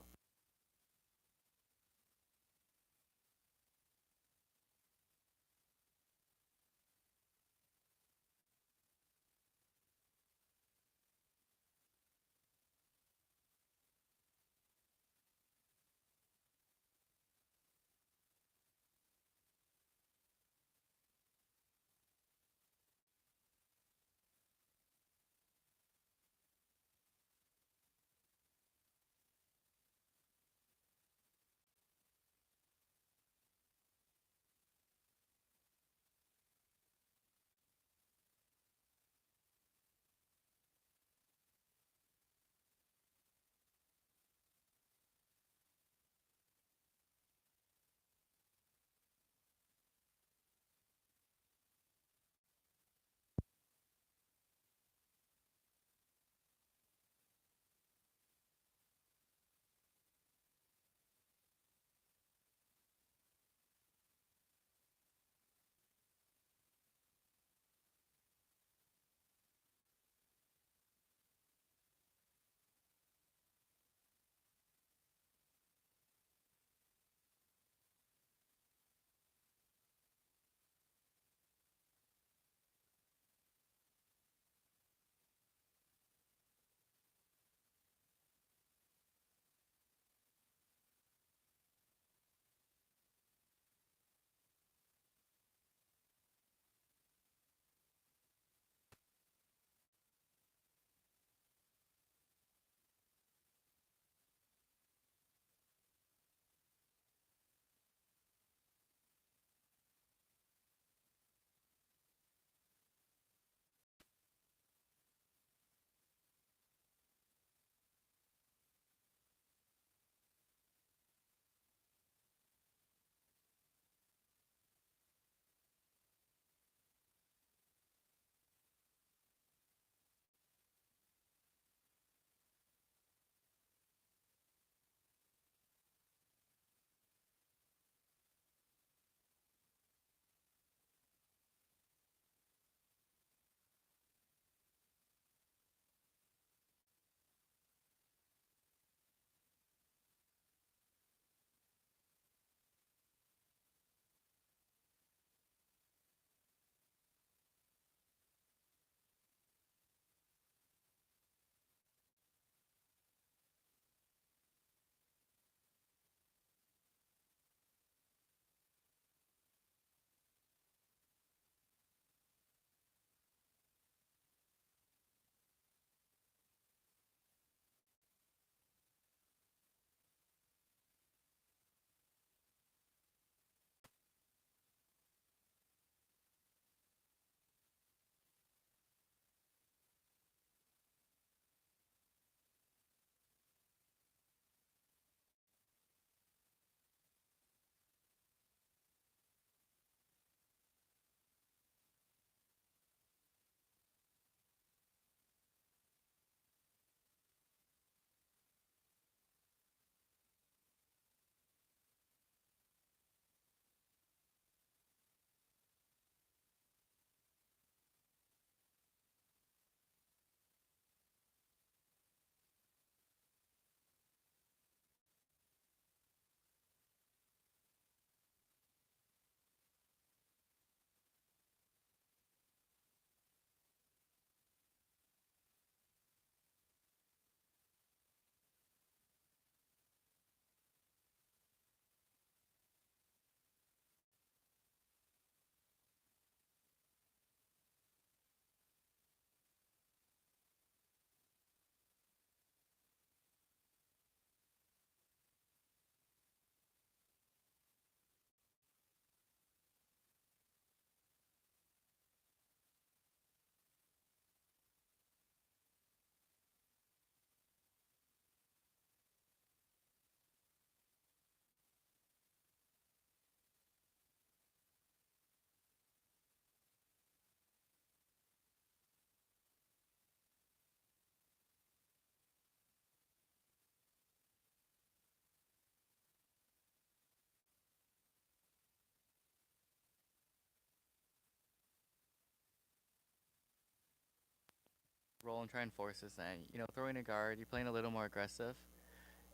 Speaker 3: roll and try and force his end. You know, throwing a guard, you're playing a little more aggressive,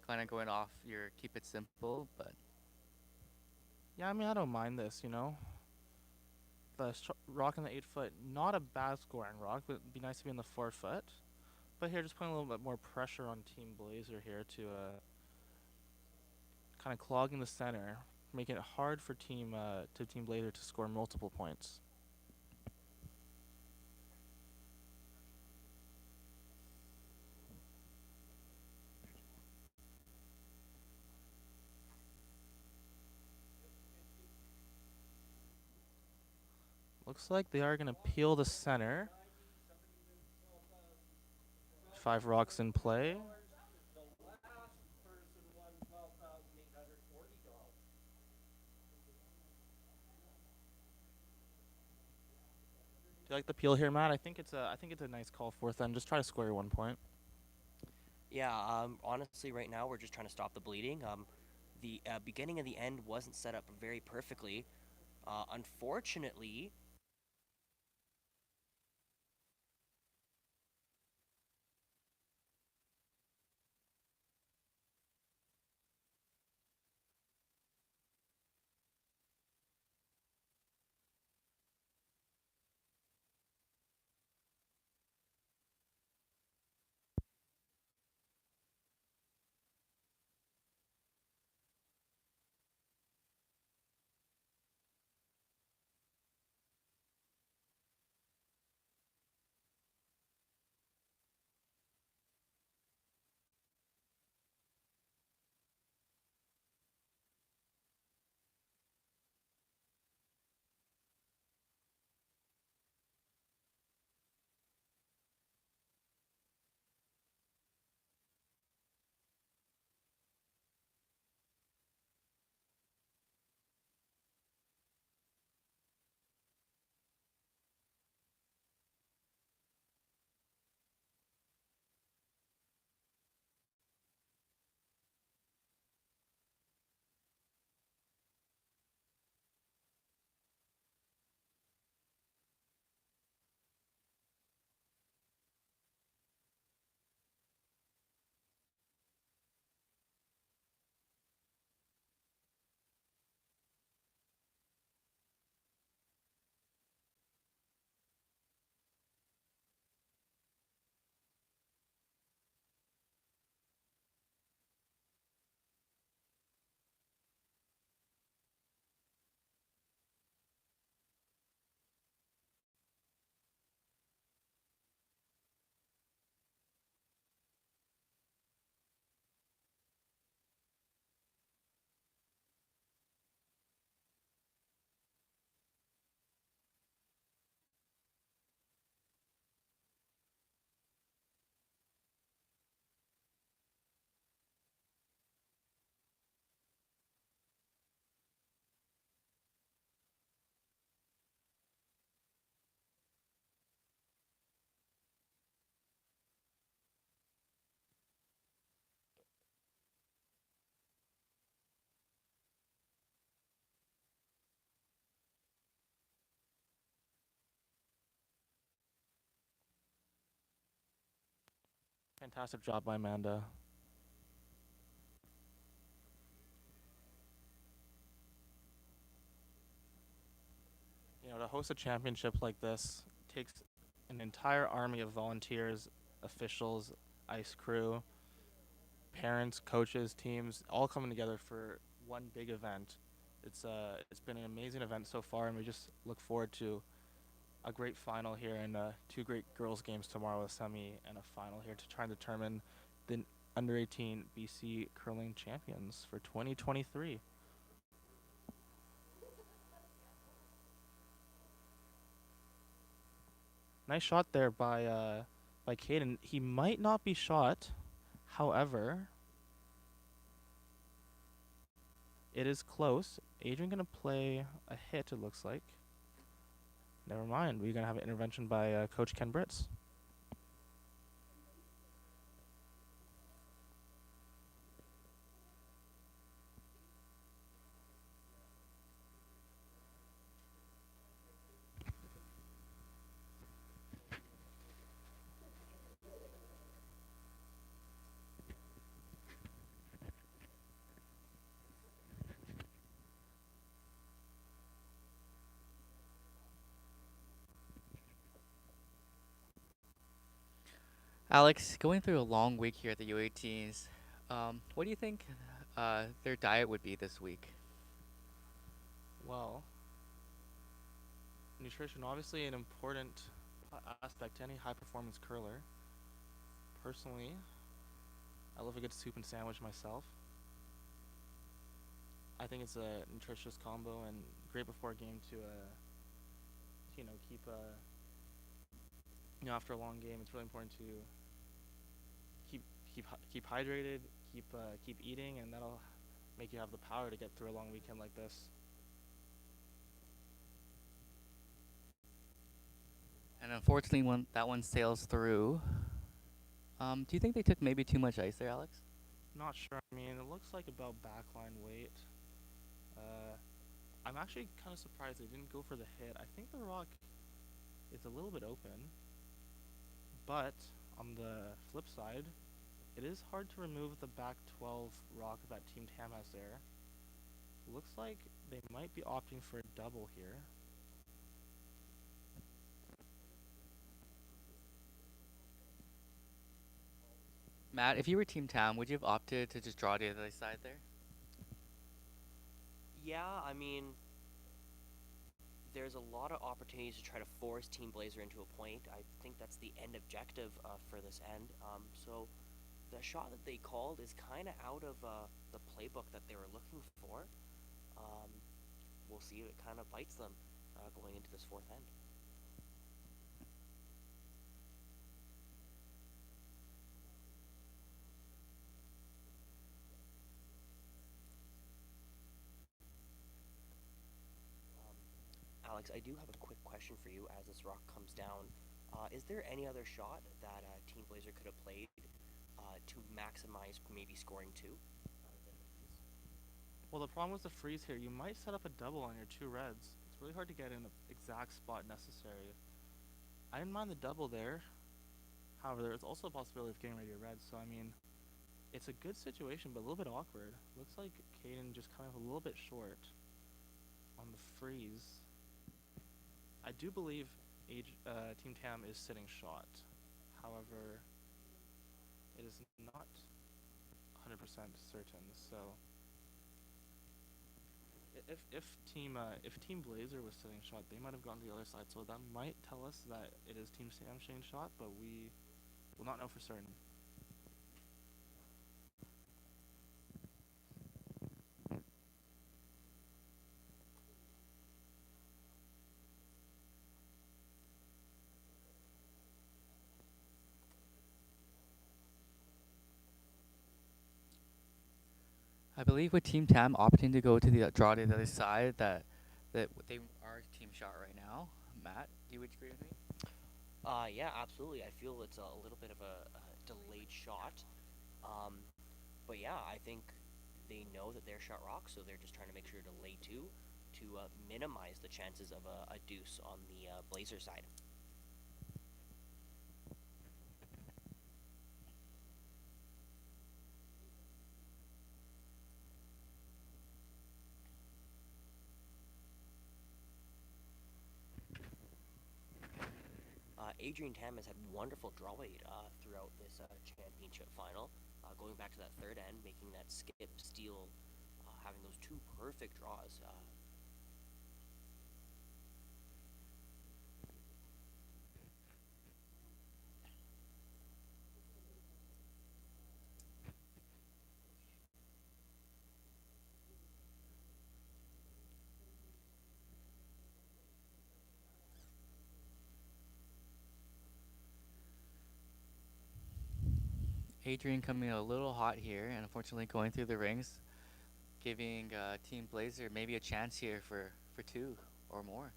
Speaker 3: kind of going off your keep it simple, but
Speaker 2: Yeah, I mean, I don't mind this, you know. Rock in the 8 foot, not a bad scoring rock, but it'd be nice to be in the 4 foot. But here, just putting a little bit more pressure on Team Blaeser here to kind of clogging the center, making it hard for Team Blaeser to score multiple points. Looks like they are gonna peel the center. 5 rocks in play. Do you like the peel here, Matt? I think it's a nice call fourth end. Just try to score your 1 point.
Speaker 7: Yeah, honestly, right now we're just trying to stop the bleeding. The beginning of the end wasn't set up very perfectly. Unfortunately,
Speaker 2: Fantastic job by Amanda. You know, to host a championship like this takes an entire army of volunteers, officials, ice crew, parents, coaches, teams, all coming together for one big event. It's been an amazing event so far, and we just look forward to a great final here and 2 great girls games tomorrow, a semi and a final here to try and determine the under 18 BC curling champions for 2023. Nice shot there by Caden. He might not be shot, however, it is close. Adrian gonna play a hit. It looks like. Never mind. We're gonna have an intervention by Coach Ken Britz.
Speaker 3: Alex, going through a long week here at the U18s, what do you think their diet would be this week?
Speaker 2: Well, nutrition obviously an important aspect to any high performance curler. Personally, I love a good soup and sandwich myself. I think it's a nutritious combo and great before a game keep after a long game. It's really important to keep keep hydrated, keep eating, and that'll make you have the power to get through a long weekend like this.
Speaker 3: And unfortunately, when that one sails through, do you think they took maybe too much ice there, Alex?
Speaker 2: Not sure. I mean, it looks like about backline weight. Uh, I'm actually kind of surprised they didn't go for the hit. I think the rock is a little bit open, but on the flip side, it is hard to remove the back 12 rock that Team Tam has there. Looks like they might be opting for a double here.
Speaker 3: Matt, if you were Team Tam, would you have opted to just draw the other side there?
Speaker 7: Yeah, I mean, there's a lot of opportunities to try to force Team Blazer into a point. I think that's the end objective for this end. So the shot that they called is kind of out of the playbook that they were looking for. Um, we'll see if it kind of bites them going into this fourth end. Alex, I do have a quick question for you as this rock comes down. Is there any other shot that Team Blazer could have played to maximize maybe scoring two?
Speaker 2: Well, the problem with the freeze here, you might set up a double on your two reds. It's really hard to get in the exact spot necessary. I didn't mind the double there. However, there's also a possibility of getting rid of your red. So, I mean, it's a good situation, but a little bit awkward. Looks like Caden just kind of a little bit short on the freeze. I do believe Team Tam is sitting shot. However, it is not 100% certain. So, if Team Blazer was sitting shot, they might have gone to the other side. So that might tell us that it is Team Sam sitting shot, but we will not know for certain.
Speaker 3: I believe with Team Tam opting to go to the draw to the other side, that they are team shot right now. Matt, do you agree with me?
Speaker 7: Yeah, absolutely. I feel it's a little bit of a delayed shot. But yeah, I think they know that they're shot rock, so they're just trying to make sure to lay two to minimize the chances of a deuce on the Blazer side. Adrian Tam has had wonderful draw weight throughout this championship final, going back to that third end, making that skip, steal, having those two perfect draws.
Speaker 3: Adrian coming a little hot here, and unfortunately going through the rings, giving Team Blazer maybe a chance here for two or more.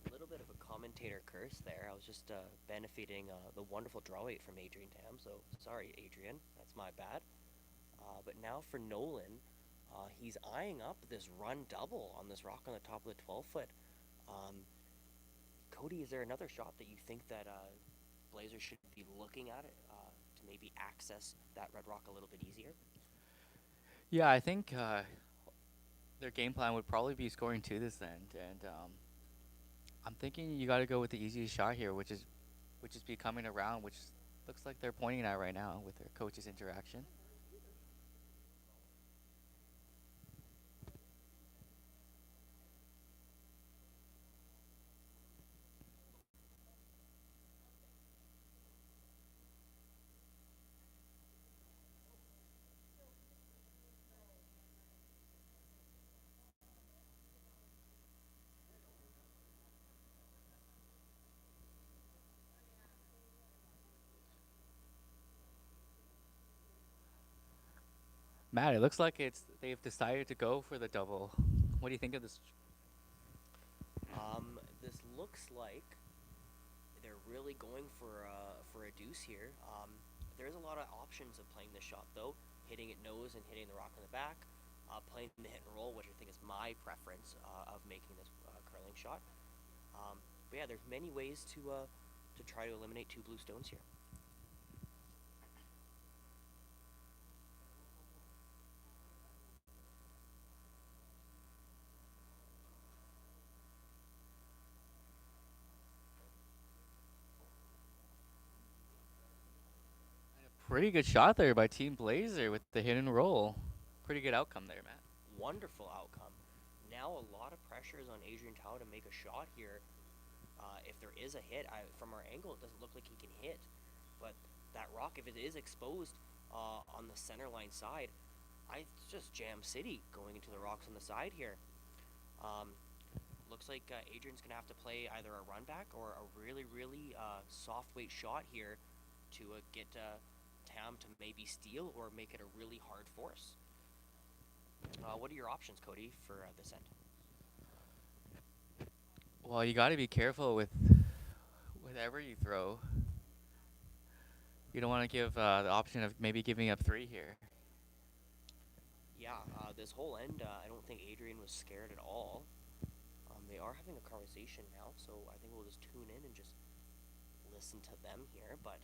Speaker 7: A little bit of a commentator curse there. I was just benefiting the wonderful draw weight from Adrian Tam, so sorry, Adrian. That's my bad. But now for Nolan, he's eyeing up this run double on this rock on the top of the 12-foot. Cody, is there another shot that you think that Blazer should be looking at it to maybe access that red rock a little bit easier?
Speaker 3: Yeah, I think their game plan would probably be scoring two this end, and I'm thinking you got to go with the easiest shot here, which is be coming around, which Looks like they're pointing at right now with their coaches' interaction. Matt, it looks like they've decided to go for the double. What do you think of this?
Speaker 7: This looks like they're really going for a deuce here. There's a lot of options of playing this shot though, hitting it nose and hitting the rock in the back, playing the hit and roll, which I think is my preference of making this curling shot. But yeah, there's many ways to try to eliminate two blue stones here.
Speaker 3: Pretty good shot there by Team Blaeser with the hit and roll. Pretty good outcome there, Matt.
Speaker 7: Wonderful outcome. Now a lot of pressure is on Adrian Tao to make a shot here. If there is a hit, from our angle, it doesn't look like he can hit. But that rock, if it is exposed on the center line side, it's just Jam City going into the rocks on the side here. Looks like Adrian's going to have to play either a run back or a really, really soft weight shot here to get Tam to maybe steal or make it a really hard force. What are your options, Cody, for this end?
Speaker 3: Well, you got to be careful with whatever you throw. You don't want to give the option of maybe giving up 3 here.
Speaker 7: Yeah, this whole end, I don't think Adrian was scared at all. They are having a conversation now, so I think we'll just tune in and just listen to them here. But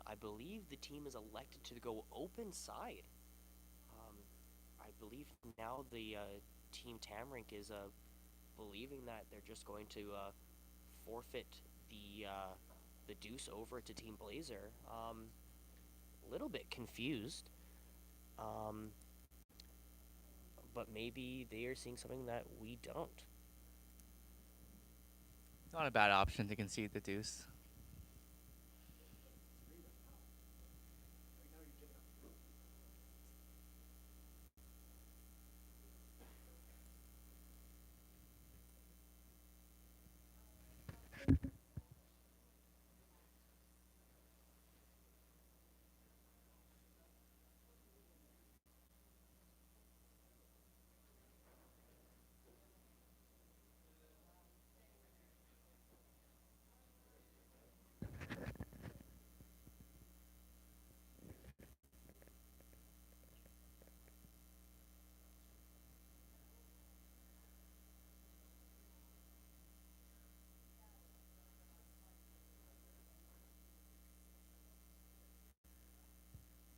Speaker 7: I believe the team is elected to go open side. I believe now the Team Tamrink is believing that they're just going to forfeit the deuce over to Team Blaeser. A little bit confused, but maybe they are seeing something that we don't.
Speaker 3: Not a bad option to concede the deuce.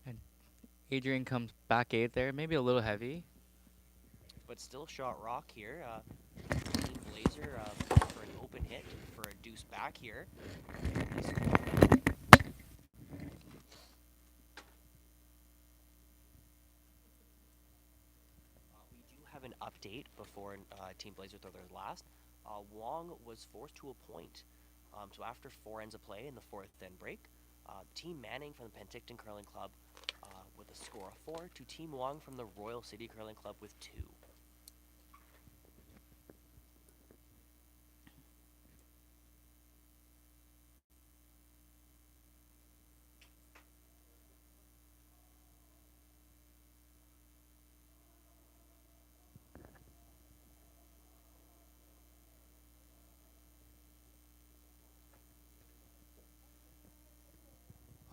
Speaker 3: And Adrian comes back 8 there, maybe a little heavy.
Speaker 7: But still shot rock here. Team Blaeser for an open hit for a deuce back here. We do have an update before Team Blaeser throw their last. Wong was forced to a point. So after 4 ends of play in the 4th end break, Team Manning from the Penticton Curling Club with a score of 4 to Team Wong from the Royal City Curling Club with 2.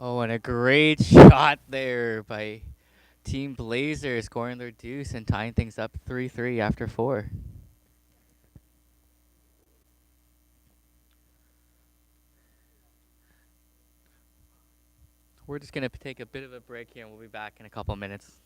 Speaker 3: Oh, and a great shot there by Team Blaeser, scoring their deuce and tying things up 3-3 after 4. We're just going to take a bit of a break here and we'll be back in a couple minutes.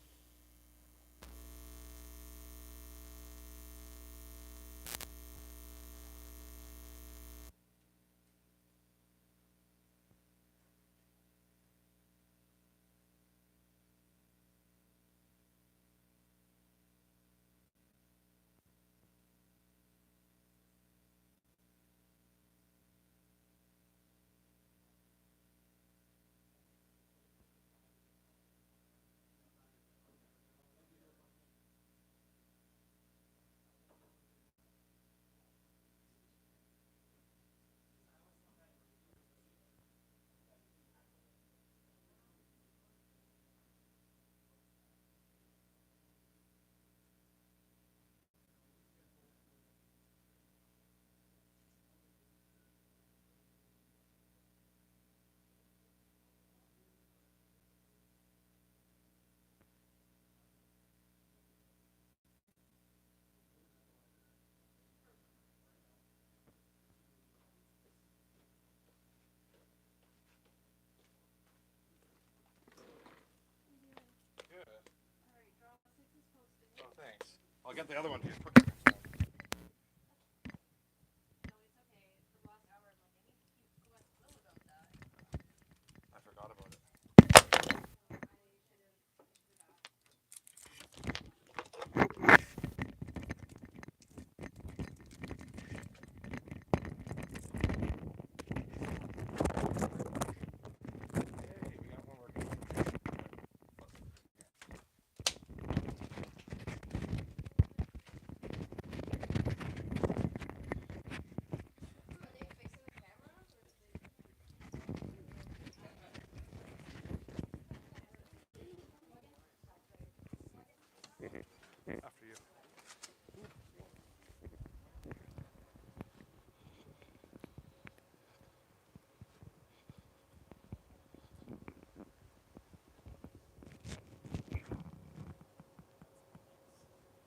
Speaker 4: I'll get the other one. I forgot about it. Hey, we got one working. After you.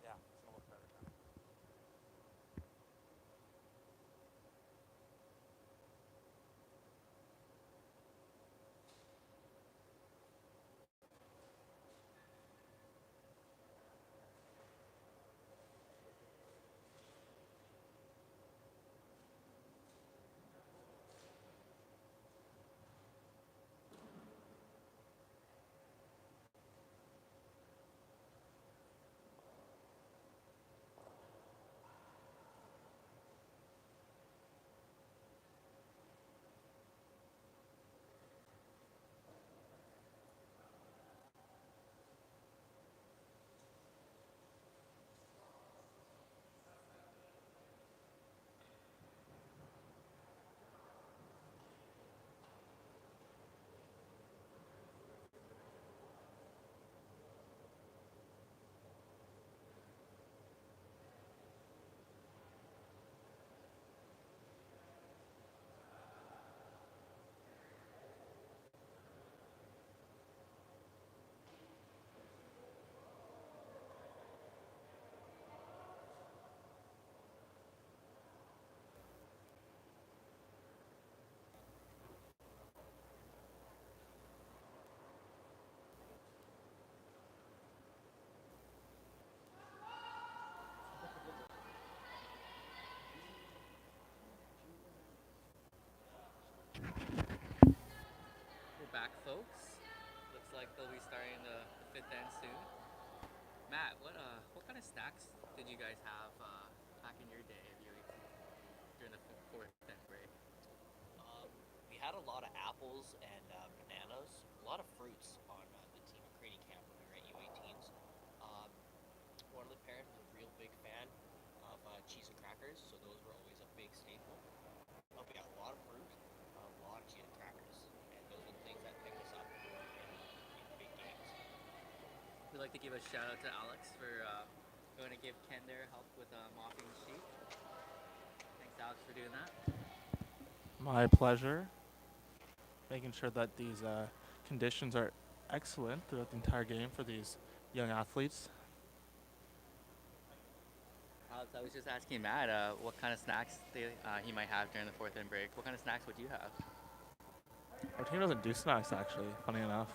Speaker 4: Yeah, it's gonna look better now.
Speaker 3: We're back, folks. Looks like they'll be starting the fifth end soon. Matt, what kind of snacks did you guys have back in your day of U18 during the fourth end break?
Speaker 7: We had a lot of apples and bananas, a lot of fruits on the team at Crady Camp when we were at U18s. One of the parents was a real big fan of cheese and crackers, so those were always a big staple. We got a lot of fruit, a lot of cheese and crackers, and those are the things that picked us up in big games.
Speaker 3: We'd like to give a shout out to Alex for going to give Ken there help with mopping the sheet. Thanks, Alex, for doing that.
Speaker 2: My pleasure. Making sure that these conditions are excellent throughout the entire game for these young athletes.
Speaker 3: Alex, I was just asking Matt what kind of snacks he might have during the fourth end break. What kind of snacks would you have?
Speaker 2: Our team doesn't do snacks, actually, funny enough.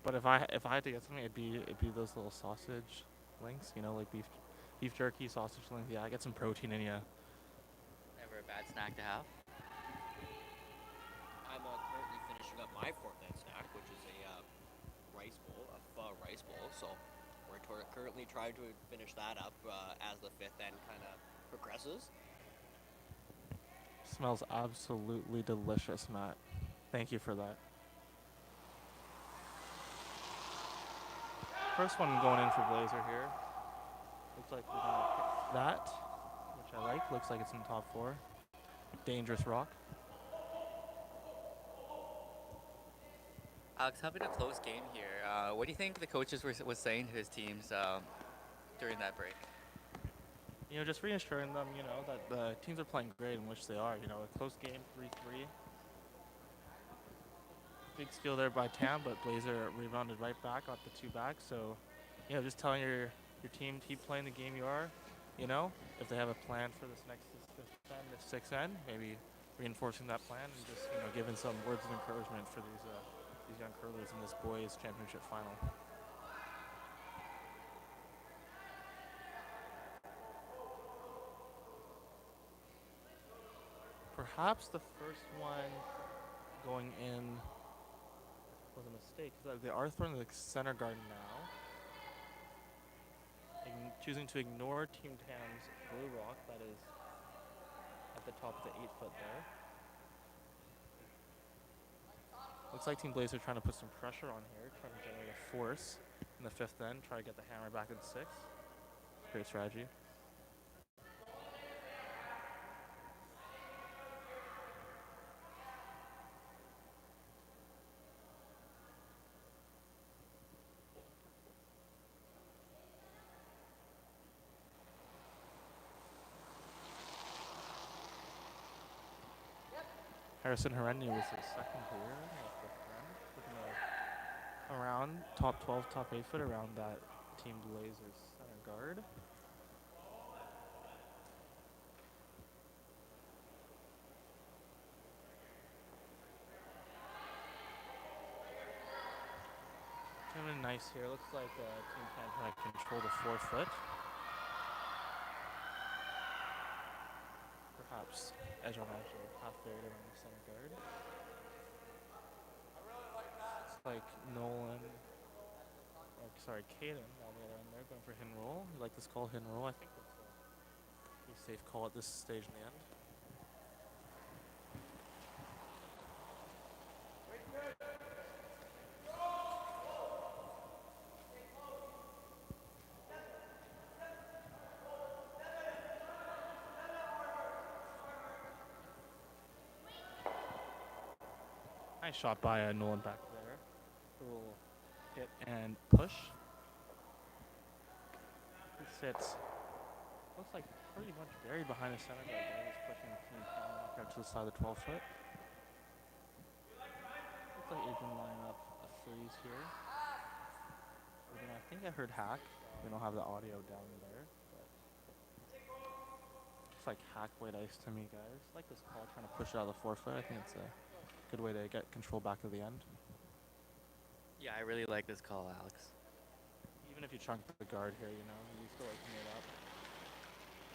Speaker 2: But if I had to get something, it'd be those little sausage links, you know, like beef jerky, sausage links. Yeah, get some protein in you.
Speaker 3: Never a bad snack to have.
Speaker 7: I'm currently finishing up my fourth end snack, which is a rice bowl, a pho rice bowl. So we're currently trying to finish that up as the fifth end kind of progresses.
Speaker 2: Smells absolutely delicious, Matt. Thank you for that. First one going in for Blaeser here. Looks like we're gonna hit that, which I like. Looks like it's in the top four. Dangerous rock.
Speaker 3: Alex, having a close game here. What do you think the coaches was saying to his teams during that break?
Speaker 2: You know, just reassuring them, you know, that the teams are playing great, in which they are. You know, a close game, 3-3. Big skill there by Tam, but Blaeser rebounded right back, got the two back. So, you know, just telling your team, keep playing the game you are. You know, if they have a plan for this next fifth end, this sixth end, maybe reinforcing that plan and just, you know, giving some words of encouragement for these young curlers in this boys championship final. perhaps the first one going in was a mistake. They are throwing the center guard now. Choosing to ignore Team Tam's blue rock that is at the top of the 8 foot there. Looks like Team Blaeser trying to put some pressure on here, trying to generate a force in the 5th end, try to get the hammer back in 6th. Great strategy. Harrison Herendi was his second here in the 5th end. Looking around top 12, top 8 foot around that Team Blaeser's center guard. Coming nice here. Looks like Team Tam trying to control the 4 foot. Perhaps edge on edge or half buried around the center guard. Looks like Nolan, or sorry, Caden on the other end there going for hit and roll. You like this call, hit and roll? I think it's a pretty safe call at this stage in the end. Nice shot by Nolan back there. A little hit and push. He sits, looks like pretty much buried behind the center guard there. Just pushing Team Tam back out to the side of the 12 foot. Looks like Adrian lining up a freeze here. Adrian, I think I heard hack. We don't have the audio down there, but looks like hack white ice to me, guys. I like this call, trying to push it out of the 4 foot. I think it's a good way to get control back to the end.
Speaker 3: Yeah, I really like this call, Alex.
Speaker 2: Even if you chunk the guard here, you know, you still open it up.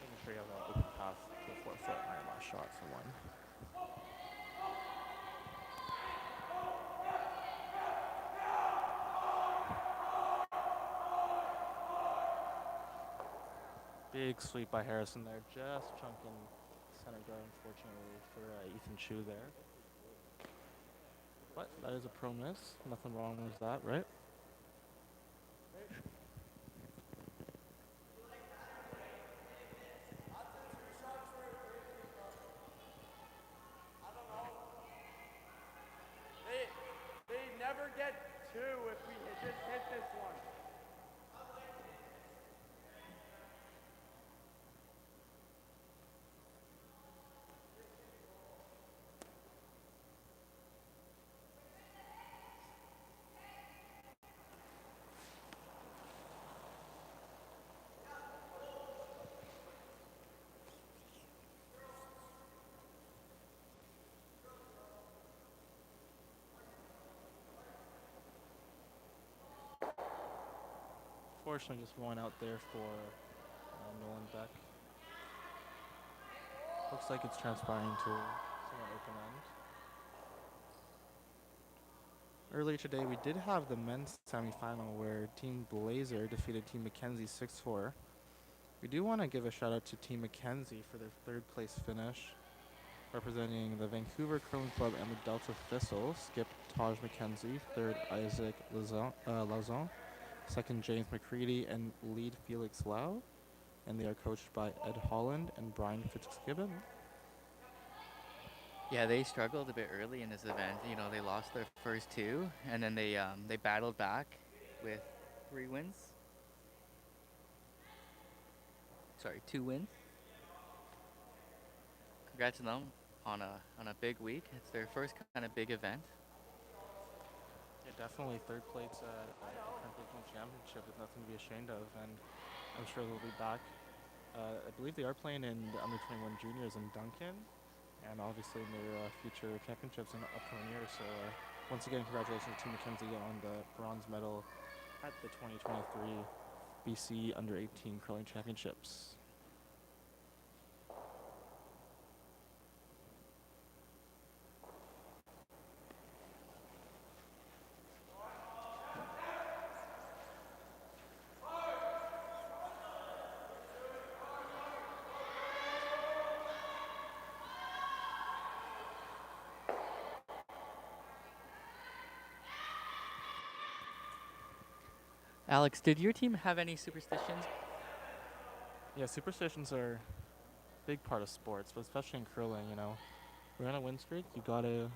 Speaker 2: Making sure you have that open path to the 4 foot on your last shot for one. Big sweep by Harrison there, just chunking center guard, unfortunately, for Ethan Chu there. But that is a pro miss. Nothing wrong with that, right?
Speaker 1: They never get 2 if we just hit this one.
Speaker 2: Fortunately, just one out there for Nolan Beck. Looks like it's transpiring to somewhat open end. Earlier today, we did have the men's semifinal where Team Blaeser defeated Team Mackenzie 6-4. We do want to give a shout out to Team Mackenzie for their 3rd place finish, representing the Vancouver Curling Club and the Delta Thistle. Skip Taj Mackenzie, 3rd Isaac Lauzon, 2nd James McCready, and lead Felix Lau. And they are coached by Ed Holland and Brian Fitzgibbon.
Speaker 3: Yeah, they struggled a bit early in this event. You know, they lost their first 2, and then they battled back with 3 wins. Sorry, 2 wins. Congrats to them on a big week. It's their first kind of big event.
Speaker 2: Yeah, definitely 3rd place at the Curling Championship is nothing to be ashamed of, and I'm sure they'll be back. I believe they are playing in the under 21 juniors in Duncan, and obviously in their future championships in the upcoming years. So once again, congratulations to Team Mackenzie on the bronze medal at the 2023 BC Under 18 Curling Championships.
Speaker 3: Alex, did your team have any superstitions?
Speaker 2: Yeah, superstitions are a big part of sports, but especially in curling, you know. We're on a win streak, you gotta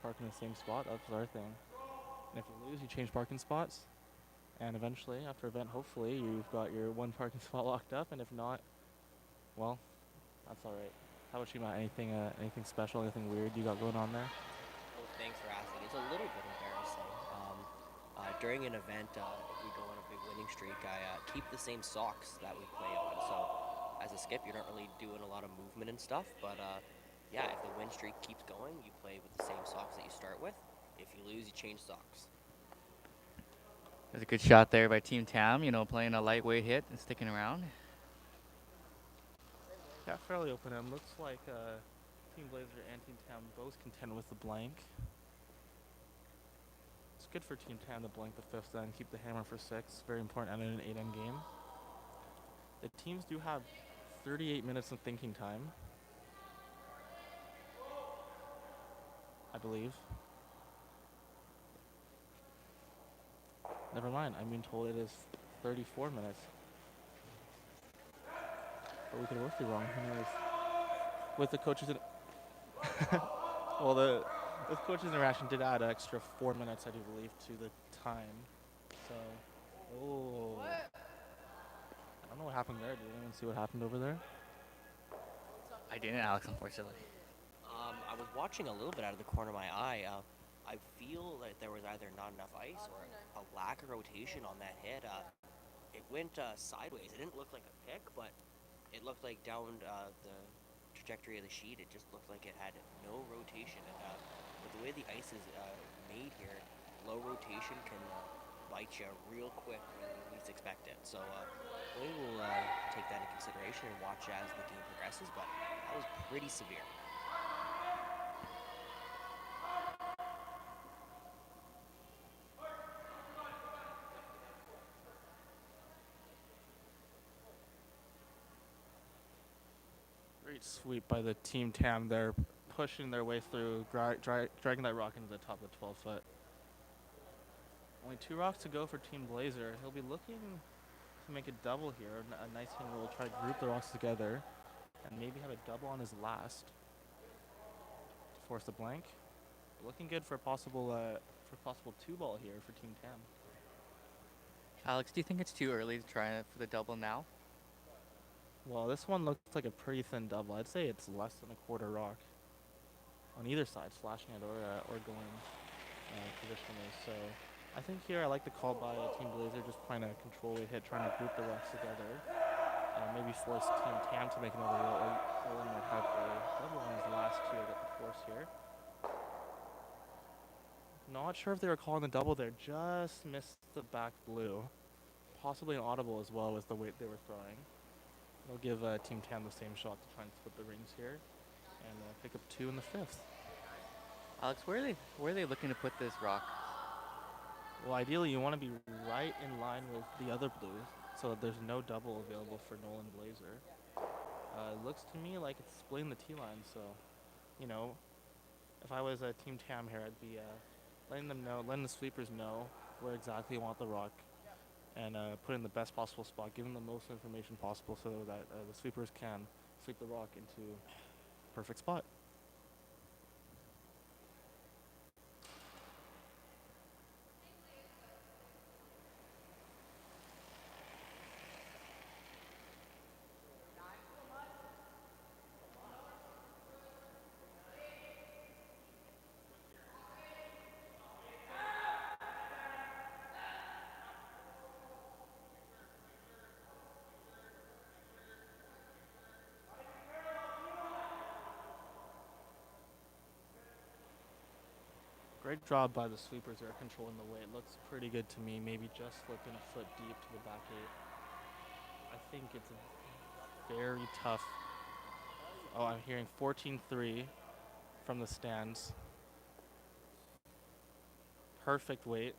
Speaker 2: park in the same spot. That's our thing. And if you lose, you change parking spots. And eventually, after event, hopefully, you've got your one parking spot locked up. And if not, well, that's all right. How about you, Matt? Anything special? Anything weird you got going on there?
Speaker 7: Oh, thanks for asking. It's a little bit embarrassing. During an event, if we go on a big winning streak, I keep the same socks that we play on. So, as a skip, you're not really doing a lot of movement and stuff. But yeah, if the win streak keeps going, you play with the same socks that you start with. If you lose, you change socks.
Speaker 3: There's a good shot there by Team Tam, playing a lightweight hit and sticking around.
Speaker 2: Yeah, fairly open end. Looks like Team Blaeser and Team Tam both content with the blank. It's good for Team Tam to blank the fifth end, keep the hammer for 6. Very important in an 8-end game. The teams do have 38 minutes of thinking time, I believe. Never mind, I'm being told it is 34 minutes. But we could both be wrong, who knows? With the coaches well, the coaches interaction did add an extra 4 minutes, I do believe, to the time. So, I don't know what happened there. Did anyone see what happened over there?
Speaker 3: I didn't, Alex, unfortunately.
Speaker 7: I was watching a little bit out of the corner of my eye. I feel that there was either not enough ice or a lack of rotation on that hit. It went sideways. It didn't look like a pick, but it looked like down the trajectory of the sheet, it just looked like it had no rotation. And with the way the ice is made here, low rotation can bite you real quick when you least expect it. So we will take that into consideration and watch as the game progresses, but that was pretty severe.
Speaker 2: Great sweep by the Team Tam there, pushing their way through, dragging that rock into the top of the 12 foot. Only 2 rocks to go for Team Blaeser. He'll be looking to make a double here, a nice hand roll, try to group the rocks together, and maybe have a double on his last to force the blank. Looking good for a possible 2-ball here for Team Tam.
Speaker 3: Alex, do you think it's too early to try it for the double now?
Speaker 2: Well, this one looks like a pretty thin double. I'd say it's less than a quarter rock on either side, slashing it or going positionally. So I think here I like the call by Team Blaeser, just trying to control a hit, trying to group the rocks together. Maybe force Team Tam to make another roll, or have a double on his last 2 to get the force here. Not sure if they were calling the double there. Just missed the back blue. Possibly an audible as well with the weight they were throwing. They'll give Team Tam the same shot to try and split the rings here and pick up 2 in the 5th.
Speaker 3: Alex, where are they looking to put this rock?
Speaker 2: Well, ideally you want to be right in line with the other blue so that there's no double available for Nolan Blaeser. It looks to me like it's splitting the T-line, so, you know, if I was a Team Tam here, I'd be letting the sweepers know where exactly you want the rock and put in the best possible spot, give them the most information possible so that the sweepers can sweep the rock into a perfect spot. Great job by the sweepers there controlling the weight. Looks pretty good to me. Maybe just slipping a foot deep to the back 8. I think it's a very tough. Oh, I'm hearing 14-3 from the stands. Perfect weight.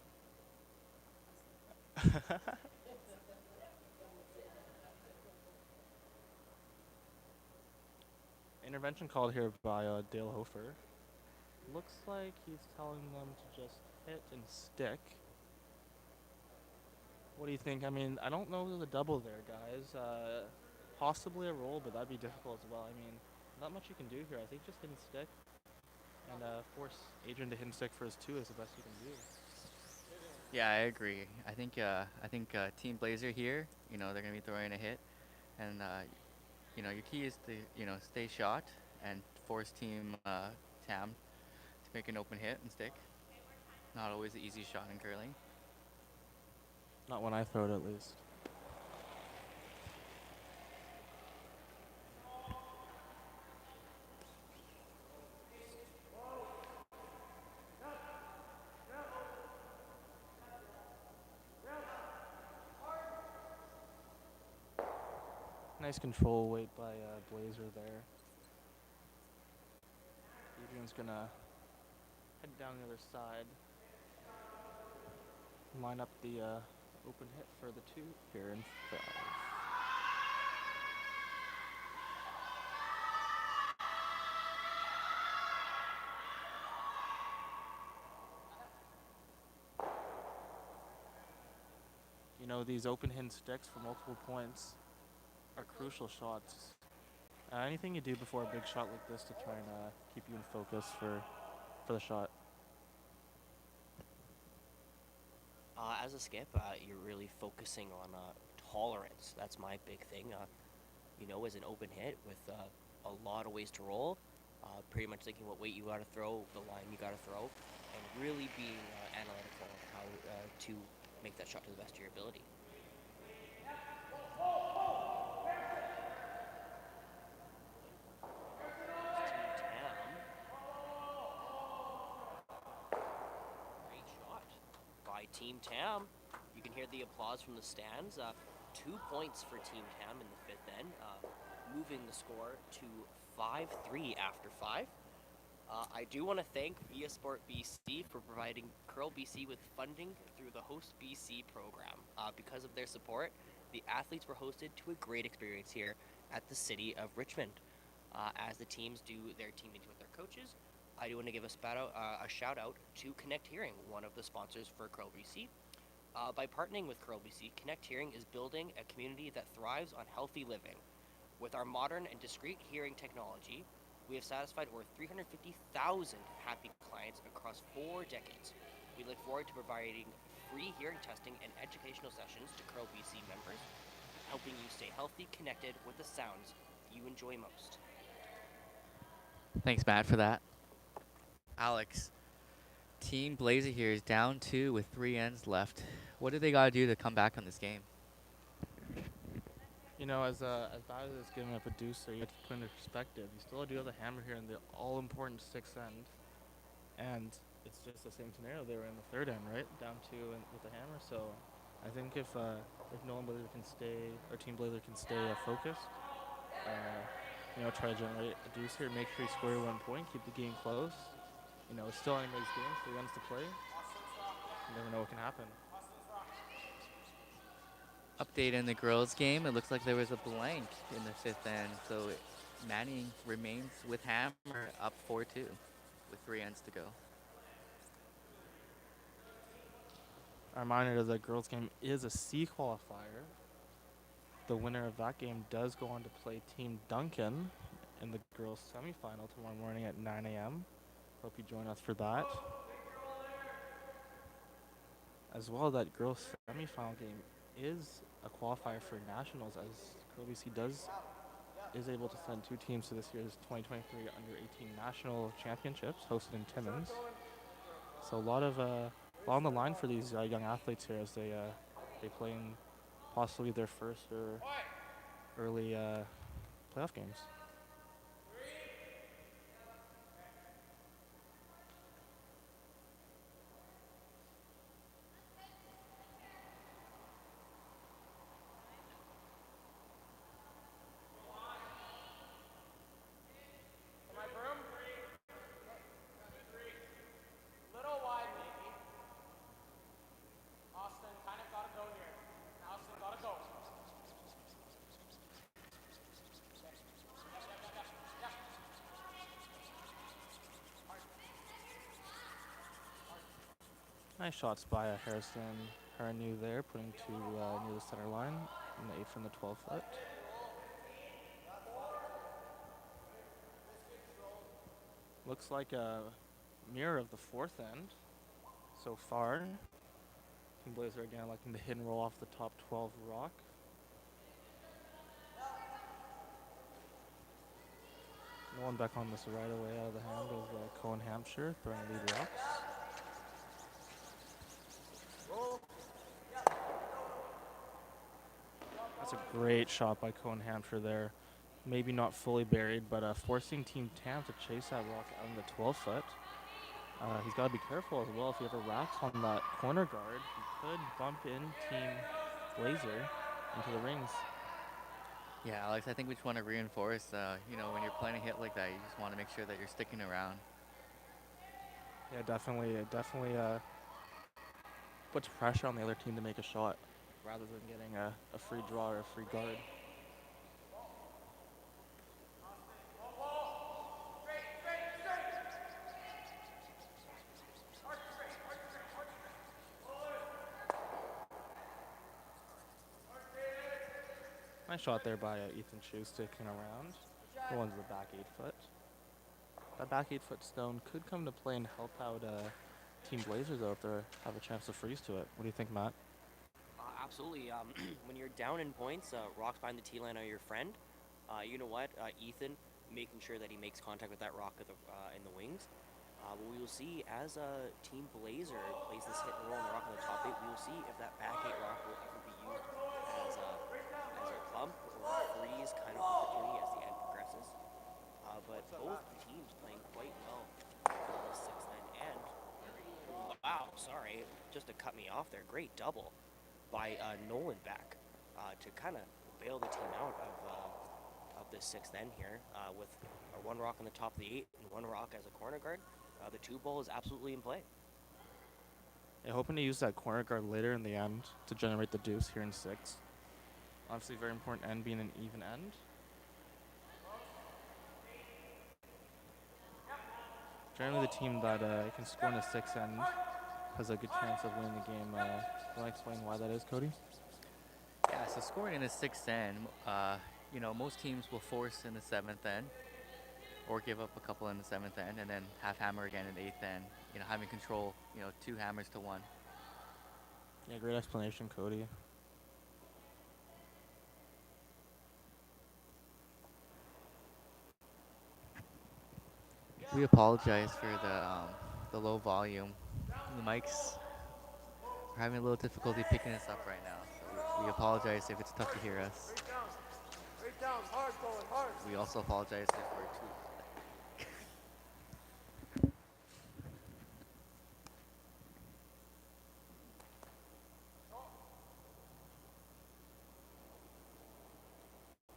Speaker 2: Intervention called here by Dale Hofer. Looks like he's telling them to just hit and stick. What do you think? I mean, I don't know the double there, guys. Possibly a roll, but that'd be difficult as well. I mean, not much you can do here. I think just hidden stick and force Adrian to hidden stick for his two is the best you can do.
Speaker 3: Yeah, I agree. I think Team Blazer here, they're gonna be throwing a hit, and your key is to stay shot and force Team Tam to make an open hit and stick. Not always the easy shot in curling.
Speaker 2: Not when I throw it, at least. Nice control weight by Blaeser there. Adrian's gonna head down the other side. Line up the open hit for the two here in 5. These open hidden sticks for multiple points are crucial shots. Anything you do before a big shot like this to try and keep you in focus for the shot.
Speaker 7: As a skip, you're really focusing on tolerance. That's my big thing. As an open hit with a lot of ways to roll, pretty much thinking what weight you got to throw, the line you got to throw, and really being analytical on how to make that shot to the best of your ability. Great shot by Team Tam. You can hear the applause from the stands. 2 points for Team Tam in the fifth end, moving the score to 5-3 after 5. I do want to thank Via Sport BC for providing Curl BC with funding through the Host BC program. Because of their support, the athletes were hosted to a great experience here at the city of Richmond. As the teams do their team meetings with their coaches, I do want to give a shout out to Connect Hearing, one of the sponsors for Curl BC. By partnering with Curl BC, Connect Hearing is building a community that thrives on healthy living. With our modern and discreet hearing technology, we have satisfied over 350,000 happy clients across 4 decades. We look forward to providing free hearing testing and educational sessions to Curl BC members, helping you stay healthy, connected with the sounds you enjoy most.
Speaker 3: Thanks, Matt, for that. Alex, Team Blazer here is down 2 with 3 ends left. What do they got to do to come back on this game?
Speaker 2: As bad as it's giving up a deuce there, you have to put into perspective. You still do have the hammer here in the all-important 6th end. And it's just the same scenario they were in the 3rd end, right? Down 2 with the hammer. So I think if Nolan Blazer can stay, or Team Blazer can stay focused, try to generate a deuce here, make sure you score 1 point, keep the game close. It's still anybody's game, 3 ends to play. You never know what can happen.
Speaker 3: Update in the girls' game. It looks like there was a blank in the 5th end, so Manning remains with hammer up 4-2 with 3 ends to go.
Speaker 2: A reminder that the girls' game is a C qualifier. The winner of that game does go on to play Team Duncan in the girls' semifinal tomorrow morning at 9 a.m. Hope you join us for that. As well, that girls' semifinal game is a qualifier for nationals, as Curl BC is able to send 2 teams to this year's 2023 Under-18 National Championships hosted in Timmins. So a lot on the line for these young athletes here as they play in possibly their first or early playoff games. Nice shots by Harrison. Haranu there, putting to near the center line, in the 8 from the 12 foot. Looks like a mirror of the fourth end so far. Team Blaeser again liking the hit and roll off the top 12 rock. No one back on this right away out of the hand of Cohen Hampshire, throwing lead rocks. That's a great shot by Cohen Hampshire there. Maybe not fully buried, but forcing Team Tam to chase that rock out in the 12 foot. He's got to be careful as well. If he ever racks on that corner guard, he could bump in Team Blaeser into the rings.
Speaker 3: Yeah, Alex, I think we just want to reinforce, when you're playing a hit like that, you just want to make sure that you're sticking around.
Speaker 2: Yeah, definitely. It definitely puts pressure on the other team to make a shot rather than getting a free draw or a free guard. Nice shot there by Ethan Chu sticking around. Going to the back 8 foot. That back 8 foot stone could come to play and help out Team Blaeser though if they have a chance to freeze to it. What do you think, Matt?
Speaker 7: Absolutely. When you're down in points, rocks behind the tee line are your friend. You know what? Ethan making sure that he makes contact with that rock in the wings. What we will see as Team Blaeser plays this hit and roll on the rock on the top 8, we will see if that back 8 rock will ever be used as a bump or a freeze kind of opportunity as the end progresses. But both teams playing quite well on the 6th end. And, wow, sorry, just to cut me off there, great double by Nolan back to kind of bail the team out of the 6th end here with our 1 rock on the top of the 8 and 1 rock as a corner guard. The 2 ball is absolutely in play.
Speaker 2: Yeah, hoping to use that corner guard later in the end to generate the deuce here in 6. Obviously, very important end being an even end. Generally, the team that can score in the 6th end has a good chance of winning the game. Can I explain why that is, Cody?
Speaker 3: Yeah, so scoring in the 6th end, most teams will force in the 7th end or give up a couple in the 7th end and then half hammer again in the 8th end, having control, 2 hammers to 1.
Speaker 2: Yeah, great explanation, Cody.
Speaker 3: We apologize for the low volume. The mics are having a little difficulty picking us up right now, so we apologize if it's tough to hear us. We also apologize if we're too.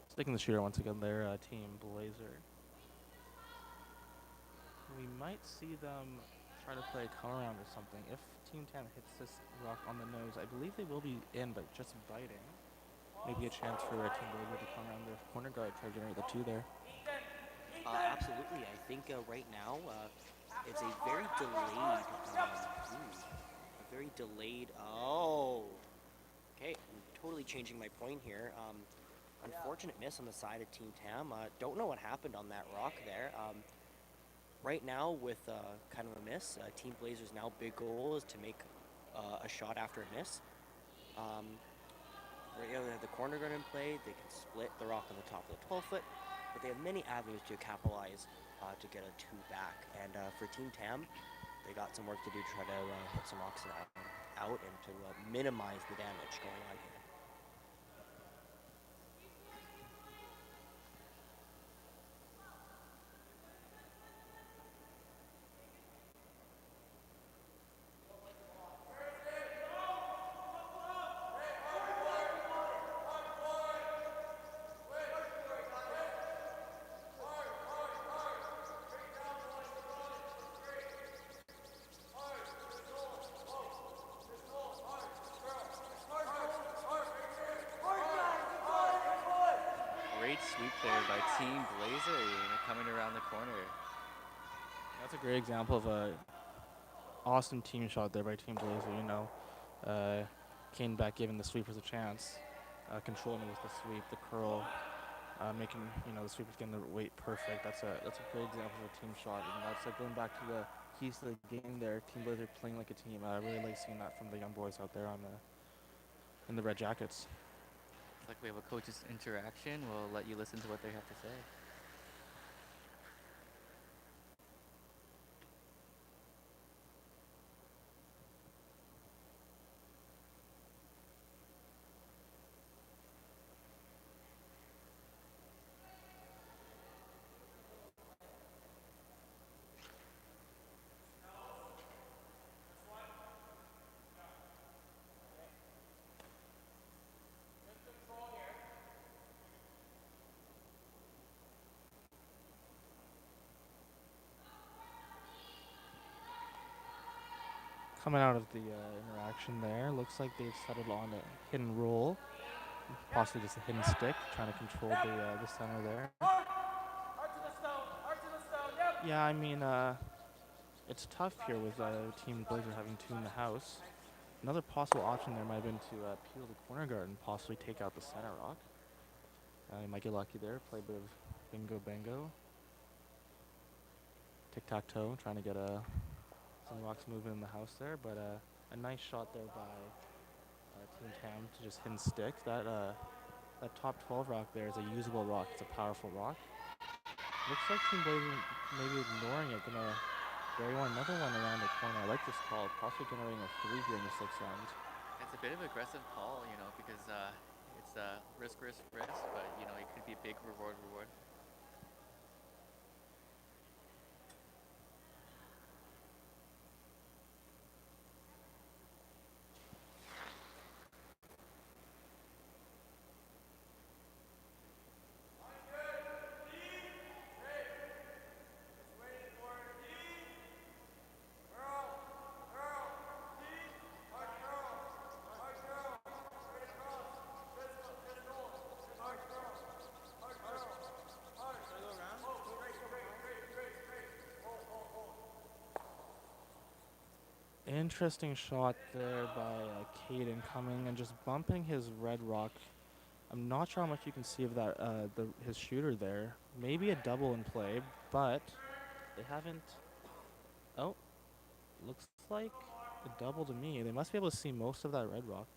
Speaker 2: Sticking the shooter once again there, Team Blaeser. We might see them try to play a come around or something. If Team Tam hits this rock on the nose, I believe they will be in, but just biting. Maybe a chance for Team Blaeser to come around the corner guard, try to generate the 2 there.
Speaker 7: Absolutely. I think right now it's a very delayed, oh, okay, I'm totally changing my point here. Unfortunate miss on the side of Team Tam. Don't know what happened on that rock there. Right now with kind of a miss, Team Blaeser's now big goal is to make a shot after a miss. Right now they have the corner guard in play. They can split the rock on the top of the 12 foot, but they have many avenues to capitalize to get a 2 back. And for Team Tam, they got some work to do to try to hit some rocks out and to minimize the damage going on here.
Speaker 3: Great sweep there by Team Blaeser, coming around the corner.
Speaker 2: That's a great example of a awesome team shot there by Team Blaeser. Kane back giving the sweepers a chance, controlling it with the sweep, the curl, making the sweepers getting the weight perfect. That's a great example of a team shot, and that's like going back to the keys to the game there. Team Blaeser playing like a team. I really like seeing that from the young boys out there in the red jackets.
Speaker 3: It's like we have a coaches interaction. We'll let you listen to what they have to say.
Speaker 2: Coming out of the interaction there, looks like they've settled on a hidden roll, possibly just a hidden stick, trying to control the center there. Yeah, I mean, it's tough here with Team Blaeser having two in the house. Another possible option there might have been to peel the corner guard and possibly take out the center rock. You might get lucky there, play a bit of bingo bango. Tic-tac-toe, trying to get some rocks moving in the house there, but a nice shot there by Team Tam to just hidden stick. That top 12 rock there is a usable rock. It's a powerful rock. Looks like Team Blaeser maybe ignoring it, gonna bury another one around the corner. I like this call, possibly generating a 3 here in the 6th round.
Speaker 3: It's a bit of an aggressive call, because it's risk, risk, risk, but it could be a big reward.
Speaker 2: Interesting shot there by Caden coming and just bumping his red rock. I'm not sure how much you can see of that his shooter there. Maybe a double in play, but they haven't. Oh, looks like a double to me. They must be able to see most of that red rock.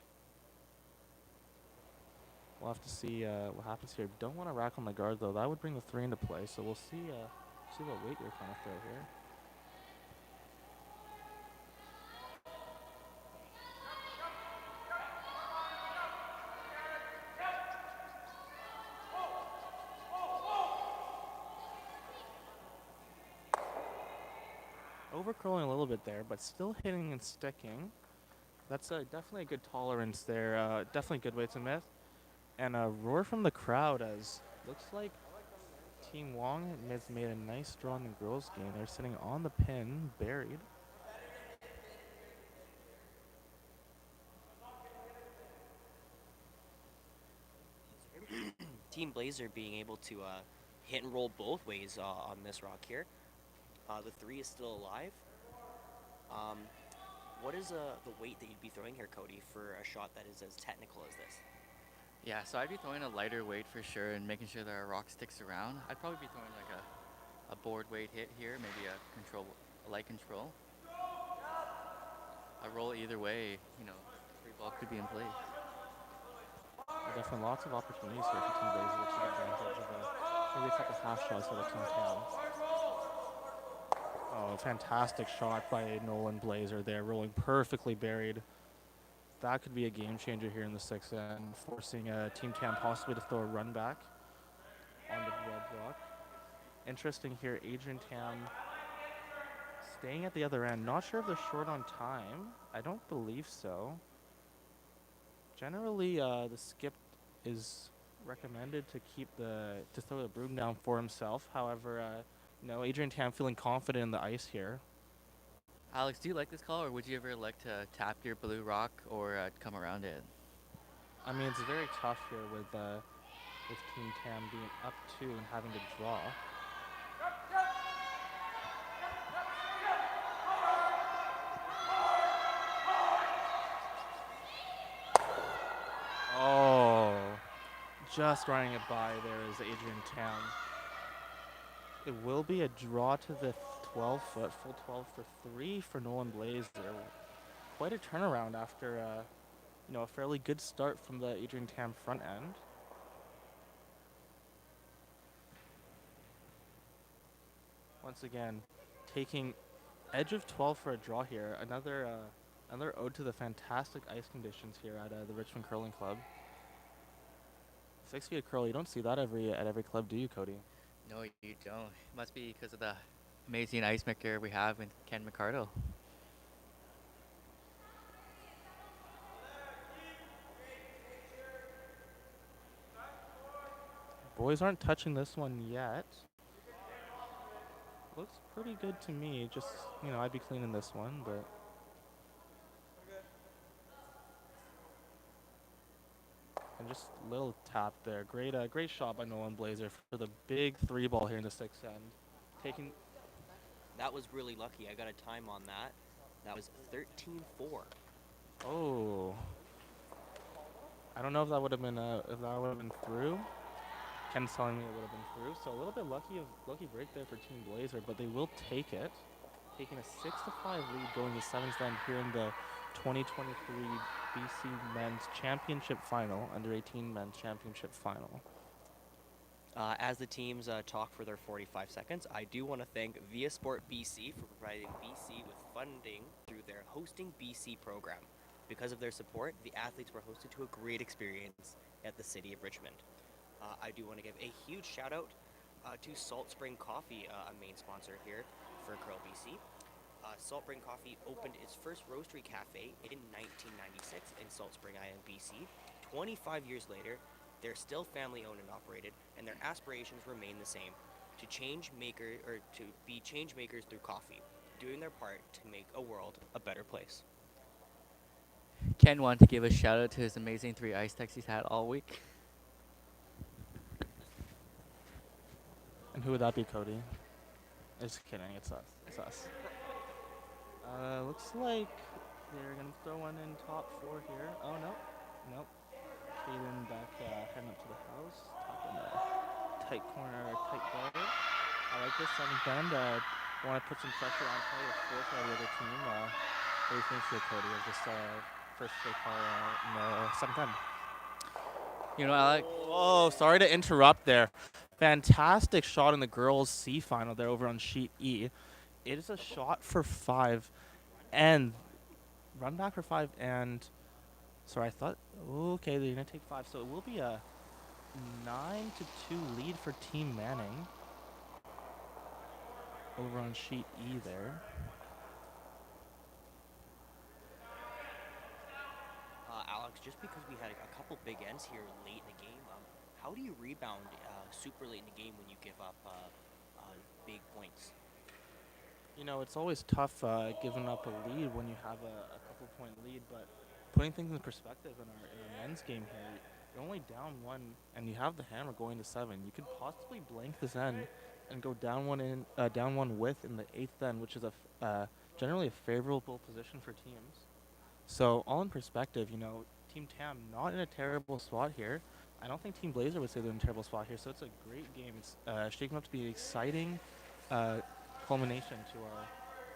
Speaker 2: We'll have to see what happens here. Don't want to rack on the guard though. That would bring the 3 into play. So we'll see what weight you're trying to throw here. Overcurling a little bit there, but still hitting and sticking. That's definitely a good tolerance there. Definitely good weight to miss. And a roar from the crowd as looks like Team Wong has made a nice draw in the girls' game. They're sitting on the pin, buried.
Speaker 7: Team Blaeser being able to hit and roll both ways on this rock here. The 3 is still alive. What is the weight that you'd be throwing here, Cody, for a shot that is as technical as this?
Speaker 3: Yeah, so I'd be throwing a lighter weight for sure and making sure that our rock sticks around. I'd probably be throwing like a board weight hit here, maybe a light control. A roll either way, 3 ball could be in play.
Speaker 2: Definitely lots of opportunities here for Team Blaeser to take advantage of maybe a couple half shots for the Team Tam. Oh, fantastic shot by Nolan Blaeser there, rolling perfectly buried. That could be a game changer here in the 6th end, forcing Team Tam possibly to throw a run back on the red rock. Interesting here, Adrian Tam staying at the other end. Not sure if they're short on time. I don't believe so. Generally, the skip is recommended to throw the broom down for himself. However, Adrian Tam feeling confident in the ice here.
Speaker 3: Alex, do you like this call, or would you ever like to tap your blue rock or come around it?
Speaker 2: I mean, it's very tough here with Team Tam being up 2 and having to draw. Just running it by there is Adrian Tam. It will be a draw to the 12 foot, full 12 for 3 for Nolan Blaeser. Quite a turnaround after, a fairly good start from the Adrian Tam front end. Once again, taking edge of 12 for a draw here. Another ode to the fantastic ice conditions here at the Richmond Curling Club. 6 feet of curl, you don't see that at every club, do you, Cody?
Speaker 3: No, you don't. Must be because of the amazing ice maker we have in Ken McCardle.
Speaker 2: Boys aren't touching this one yet. Looks pretty good to me. Just, I'd be cleaning this one, but... And just little tap there. Great shot by Nolan Blaeser for the big 3 ball here in the 6th end.
Speaker 7: That was really lucky. I got a time on that. That was 13-4.
Speaker 2: Oh. I don't know if that would have been through. Ken's telling me it would have been through. So a little bit lucky break there for Team Blaeser, but they will take it. Taking a 6-5 lead going to 7th end here in the 2023 BC Men's Championship Final, Under 18 Men's Championship Final.
Speaker 7: As the teams talk for their 45 seconds, I do want to thank Via Sport BC for providing BC with funding through their Hosting BC program. Because of their support, the athletes were hosted to a great experience at the City of Richmond. I do want to give a huge shout out to Salt Spring Coffee, a main sponsor here for Curl BC. Salt Spring Coffee opened its first roastery cafe in 1996 in Salt Spring Island, BC. 25 years later, they're still family owned and operated, and their aspirations remain the same: to be change makers through coffee, doing their part to make a world a better place.
Speaker 3: Ken wanted to give a shout out to his amazing 3 ice techs he's had all week.
Speaker 2: And who would that be, Cody? Just kidding, it's us. Looks like they're going to throw one in top 4 here. Oh, nope. Kaden back, heading up to the house. Top in the tight corner, tight guard. I like this 7th end. Want to put some pressure on play with 4th by the other team. What do you think here, Cody, of this first straight call in the 7th end? Oh, sorry to interrupt there. Fantastic shot in the girls' C final there over on sheet E. It is a shot for 5 and run back for 5 and sorry, I thought okay, they're gonna take 5, so it will be a 9-2 lead for Team Manning over on sheet E there.
Speaker 7: Alex, just because we had a couple big ends here late in the game, how do you rebound super late in the game when you give up big points?
Speaker 2: It's always tough giving up a lead when you have a couple-point lead, but putting things in perspective in our men's game here, you're only down 1, and you have the hammer going to 7. You could possibly blank this end and go down 1 with in the 8th end, which is generally a favorable position for teams. So all in perspective, Team Tam not in a terrible spot here. I don't think Team Blaeser would say they're in a terrible spot here, so it's a great game. It's shaping up to be an exciting culmination to our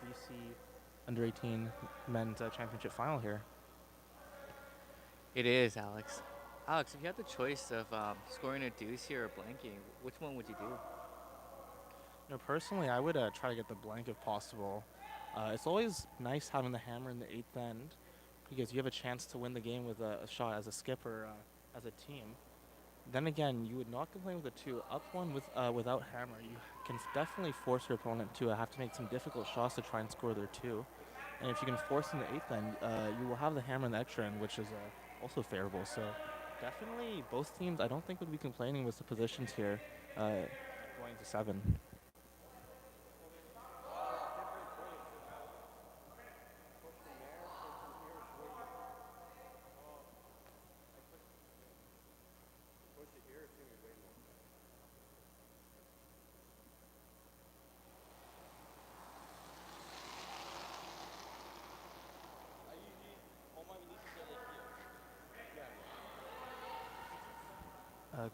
Speaker 2: BC Under 18 Men's Championship Final here.
Speaker 3: It is, Alex. Alex, if you had the choice of scoring a deuce here or blanking, which one would you do?
Speaker 2: Personally, I would try to get the blank if possible. It's always nice having the hammer in the 8th end because you have a chance to win the game with a shot as a skipper, as a team. Then again, you would not complain with a 2. Up 1 without hammer, you can definitely force your opponent to have to make some difficult shots to try and score their 2. And if you can force in the 8th end, you will have the hammer in the extra end, which is also favorable. So definitely both teams, I don't think, would be complaining with the positions here going to 7.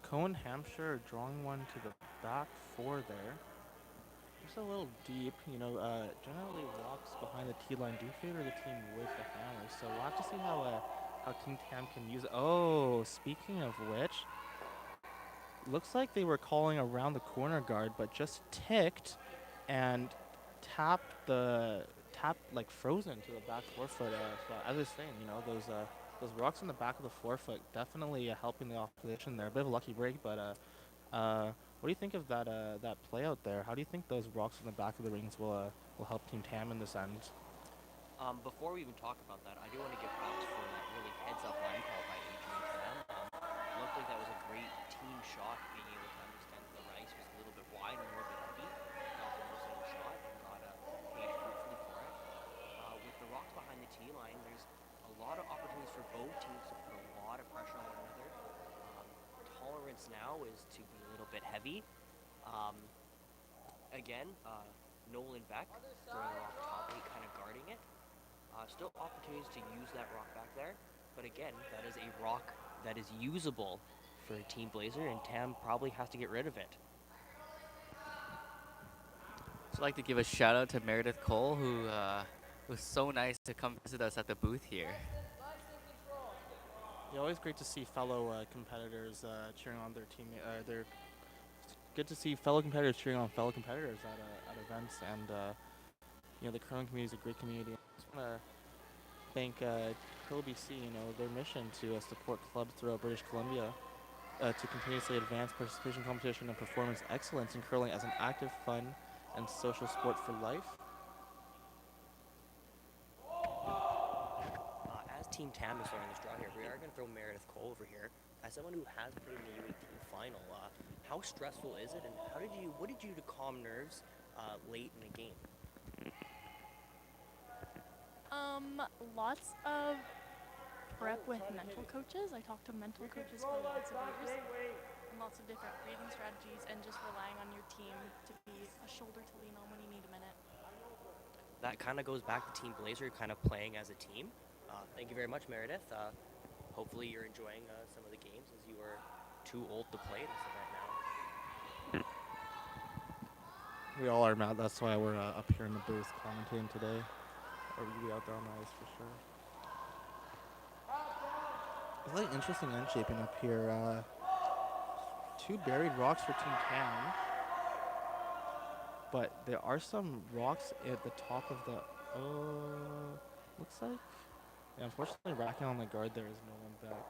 Speaker 2: Cohen Hampshire drawing one to the back four there. Just a little deep, generally rocks behind the tee line do favor the team with the hammer, so we'll have to see how Team Tam can use it. Oh, speaking of which, looks like they were calling around the corner guard, but just ticked and tapped like frozen to the back forefoot. So as I was saying, those rocks in the back of the forefoot definitely helping the opposition there. A bit of a lucky break, but what do you think of that play out there? How do you think those rocks in the back of the rings will help Team Tam in this end?
Speaker 7: Before we even talk about that, I do want to give props for that really heads-up line call by Adrian Tam. Looked like that was a great team shot, being able to understand that the rice was a little bit wide and a little bit heavy. Got the most of the shot and got paid fruitfully for it. With the rocks behind the tee line, there's a lot of opportunities for both teams to put a lot of pressure on one another. Tolerance now is to be a little bit heavy. Again, Nolan Beck throwing a rock top eight, kind of guarding it. Still opportunities to use that rock back there, but again, that is a rock that is usable for Team Blaeser, and Tam probably has to get rid of it.
Speaker 3: I'd like to give a shout out to Meredith Cole, who was so nice to come visit us at the booth here.
Speaker 2: Yeah, always great to see fellow competitors cheering on their teammate. Good to see fellow competitors cheering on fellow competitors at events, and the curling community is a great community. I just want to thank Curl BC, their mission to support clubs throughout British Columbia to continuously advance participation, competition, and performance excellence in curling as an active, fun, and social sport for life.
Speaker 7: As Team Tam is throwing this draw here, we are going to throw Meredith Cole over here. As someone who has played in the U18 final, how stressful is it, and what did you do to calm nerves late in the game?
Speaker 8: Lots of prep with mental coaches. I talked to mental coaches for lots of years, and lots of different breathing strategies, and just relying on your team to be a shoulder to lean on when you need a minute.
Speaker 7: That kind of goes back to Team Blaeser kind of playing as a team. Thank you very much, Meredith. Hopefully you're enjoying some of the games, as you are too old to play this event now.
Speaker 2: We all are, Matt. That's why we're up here in the booth commentating today. Or we'll be out there on the ice for sure. It's like interesting end shaping up here. Two buried rocks for Team Tam. But there are some rocks at the top of the... looks like... Yeah, unfortunately, racking on the guard there is Nolan Beck.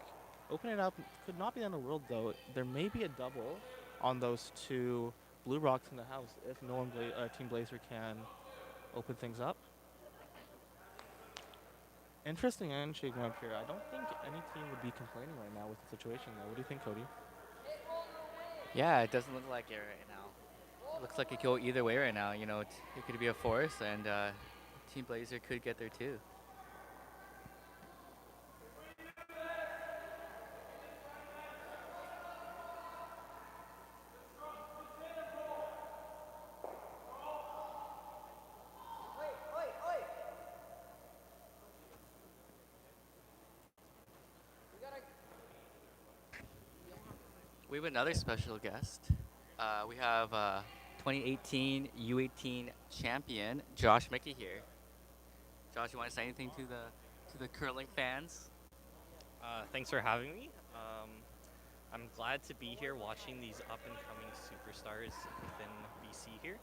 Speaker 2: Open it up. Could not be in the world, though. There may be a double on those two blue rocks in the house if Team Blaeser can open things up. Interesting end shaping up here. I don't think any team would be complaining right now with the situation, though. What do you think, Cody?
Speaker 3: Yeah, it doesn't look like it right now. It looks like it could go either way right now. It could be a force, and Team Blaeser could get there too. We have another special guest. We have 2018 U18 champion Josh Mickey here. Josh, you want to say anything to the curling fans?
Speaker 9: Thanks for having me. I'm glad to be here watching these up-and-coming superstars within BC here.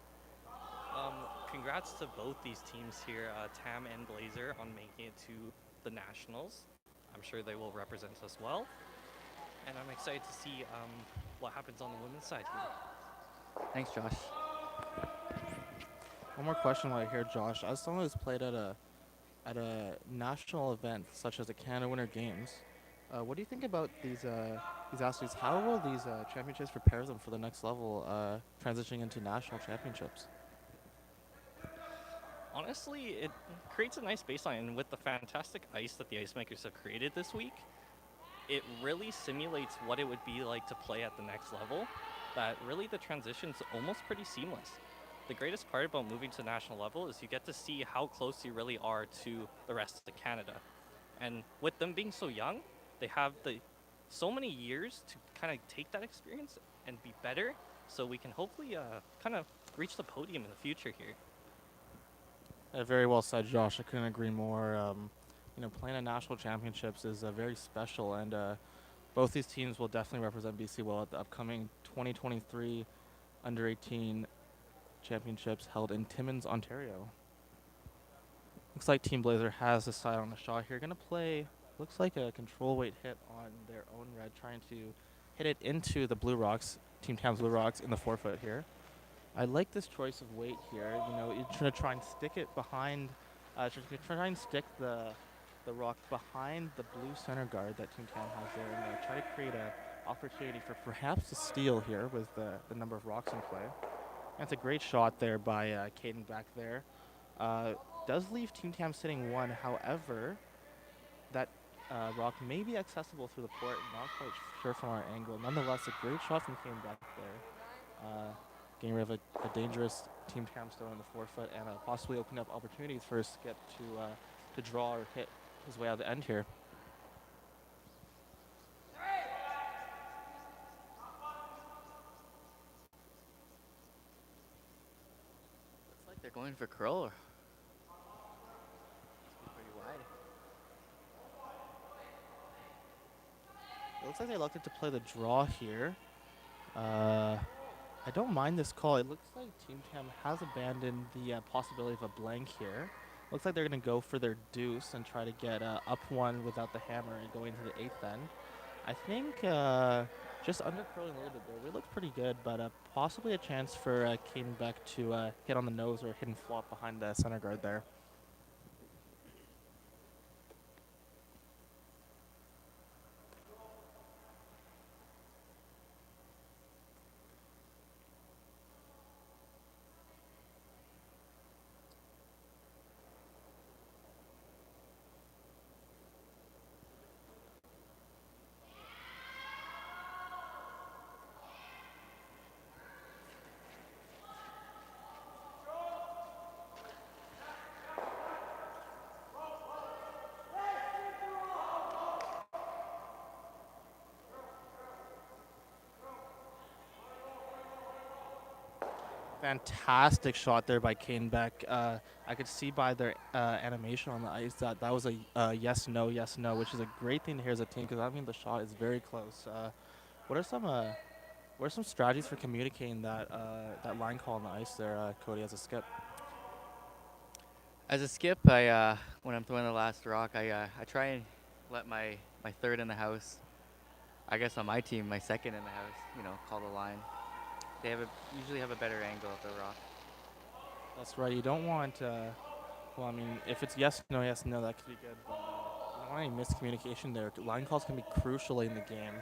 Speaker 9: Congrats to both these teams here, Tam and Blaeser, on making it to the Nationals. I'm sure they will represent us well. And I'm excited to see what happens on the women's side here.
Speaker 3: Thanks, Josh.
Speaker 2: One more question while you're here, Josh. As someone who's played at a national event such as the Canada Winter Games, what do you think about these athletes? How will these championships prepare them for the next level, transitioning into national championships?
Speaker 9: Honestly, it creates a nice baseline, and with the fantastic ice that the ice makers have created this week, it really simulates what it would be like to play at the next level, that really the transition's almost pretty seamless. The greatest part about moving to the national level is you get to see how close you really are to the rest of Canada. And with them being so young, they have the so many years to kind of take that experience and be better, so we can hopefully kind of reach the podium in the future here.
Speaker 2: Very well said, Josh. I couldn't agree more. Playing at national championships is very special, and both these teams will definitely represent BC well at the upcoming 2023 Under 18 Championships held in Timmins, Ontario. Looks like Team Blaeser has decided on a shot here. Gonna play, looks like a control weight hit on their own red, trying to hit it into the Blue Rocks, Team Tam's Blue Rocks in the forefoot here. I like this choice of weight here. You're trying to try and stick it behind, try and stick the rock behind the blue center guard that Team Tam has there, and try to create an opportunity for perhaps a steal here with the number of rocks in play. That's a great shot there by Caden back there. Does leave Team Tam sitting one. However, that rock may be accessible through the port. Not quite sure from our angle. Nonetheless, a great shot from Caden back there. Getting rid of a dangerous Team Tam stone in the forefoot and possibly opening up opportunities for Skip to draw or hit his way out of the end here.
Speaker 3: Looks like they're going for curl. Pretty wide.
Speaker 2: It looks like they elected to play the draw here. I don't mind this call. It looks like Team Tam has abandoned the possibility of a blank here. Looks like they're going to go for their deuce and try to get up one without the hammer and going to the eighth end. I think just undercurling a little bit there. We looked pretty good, but possibly a chance for Caden Beck to hit on the nose or hidden flop behind the center guard there. Fantastic shot there by Caden Beck. I could see by their animation on the ice that was a yes, no, which is a great thing to hear as a team because that means the shot is very close. What are some strategies for communicating that line call on the ice there, Cody, as a skip?
Speaker 3: As a skip, I when I'm throwing the last rock, I try and let my third in the house, I guess on my team, my second in the house, call the line. They usually have a better angle of the rock.
Speaker 2: That's right. You don't want, if it's yes, no, that could be good. But you don't want any miscommunication there. Line calls can be crucial in the game.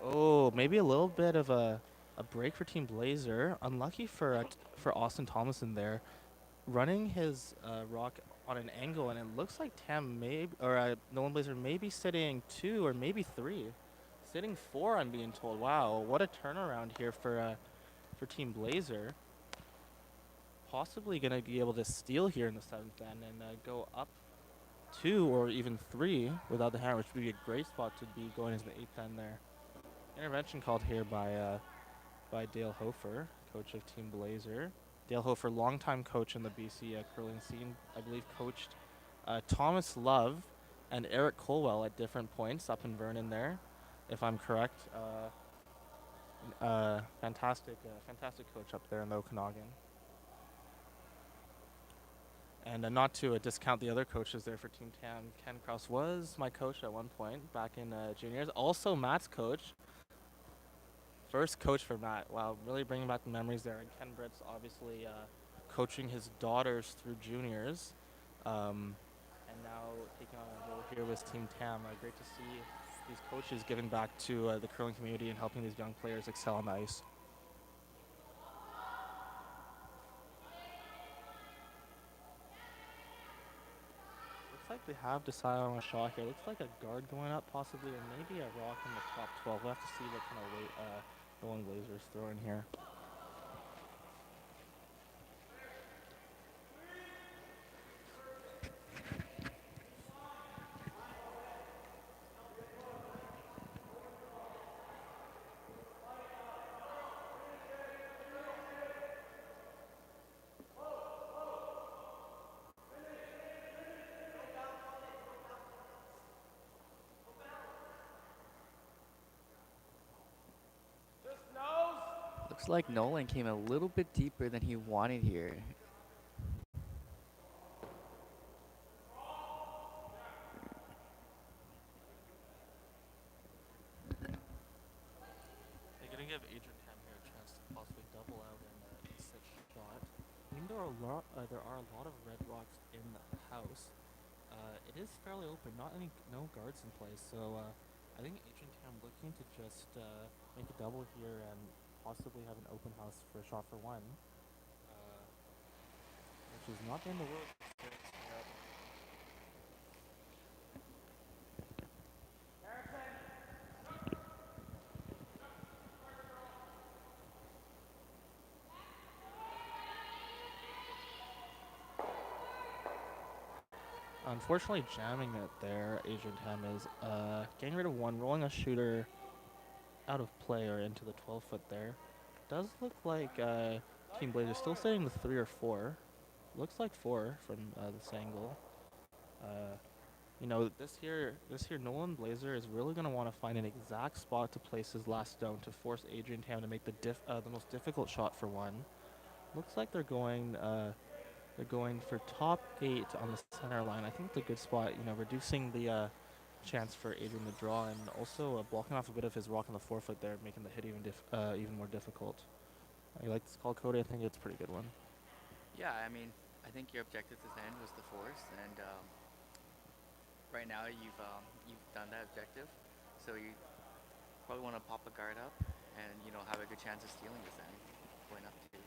Speaker 2: Oh, maybe a little bit of a break for Team Blaeser. Unlucky for Austin Thomason there. Running his rock on an angle, and it looks like Nolan Blaeser may be sitting 2 or maybe 3. Sitting 4, I'm being told. Wow, what a turnaround here for Team Blaeser. Possibly going to be able to steal here in the 7th end and go up 2 or even 3 without the hammer, which would be a great spot to be going into the 8th end there. Intervention called here by Dale Hofer, coach of Team Blaeser. Dale Hofer, longtime coach in the BC curling scene, I believe coached Thomas Love and Eric Colwell at different points up in Vernon there, if I'm correct. Fantastic coach up there in the Okanagan. And not to discount the other coaches there for Team Tam. Ken Krause was my coach at one point back in juniors. Also Matt's coach. First coach for Matt. Wow, really bringing back the memories there. And Ken Britt's obviously coaching his daughters through juniors. And now taking on a role here with Team Tam. Great to see these coaches giving back to the curling community and helping these young players excel on the ice. Looks like they have decided on a shot here. Looks like a guard going up possibly, or maybe a rock in the top 12. We'll have to see what kind of weight Nolan Blaeser is throwing here.
Speaker 3: Looks like Nolan came a little bit deeper than he wanted here.
Speaker 2: They're gonna give Adrian Ham here a chance to possibly double out in a E6 shot. I mean, there are a lot of red rocks in the house. It is fairly open, no guards in place, so I think Adrian Tam looking to just make a double here and possibly have an open house for a shot for one, which is not the end of the world. Unfortunately, jamming it there, Adrian Tam is getting rid of one, rolling a shooter out of play or into the 12-foot there. Does look like Team Blaeser still setting the 3 or 4. Looks like 4 from this angle. This here, Nolan Blaeser is really going to want to find an exact spot to place his last stone to force Adrian Tam to make the most difficult shot for one. Looks like they're going for top 8 on the center line. I think it's a good spot, reducing the chance for Adrian to draw and also blocking off a bit of his rock on the 4-foot there, making the hit even more difficult. You like this call, Cody? I think it's a pretty good one.
Speaker 3: Yeah, I mean, I think your objective to end was the force, and right now you've done that objective, so you probably want to pop a guard up and have a good chance of stealing this end, going up to.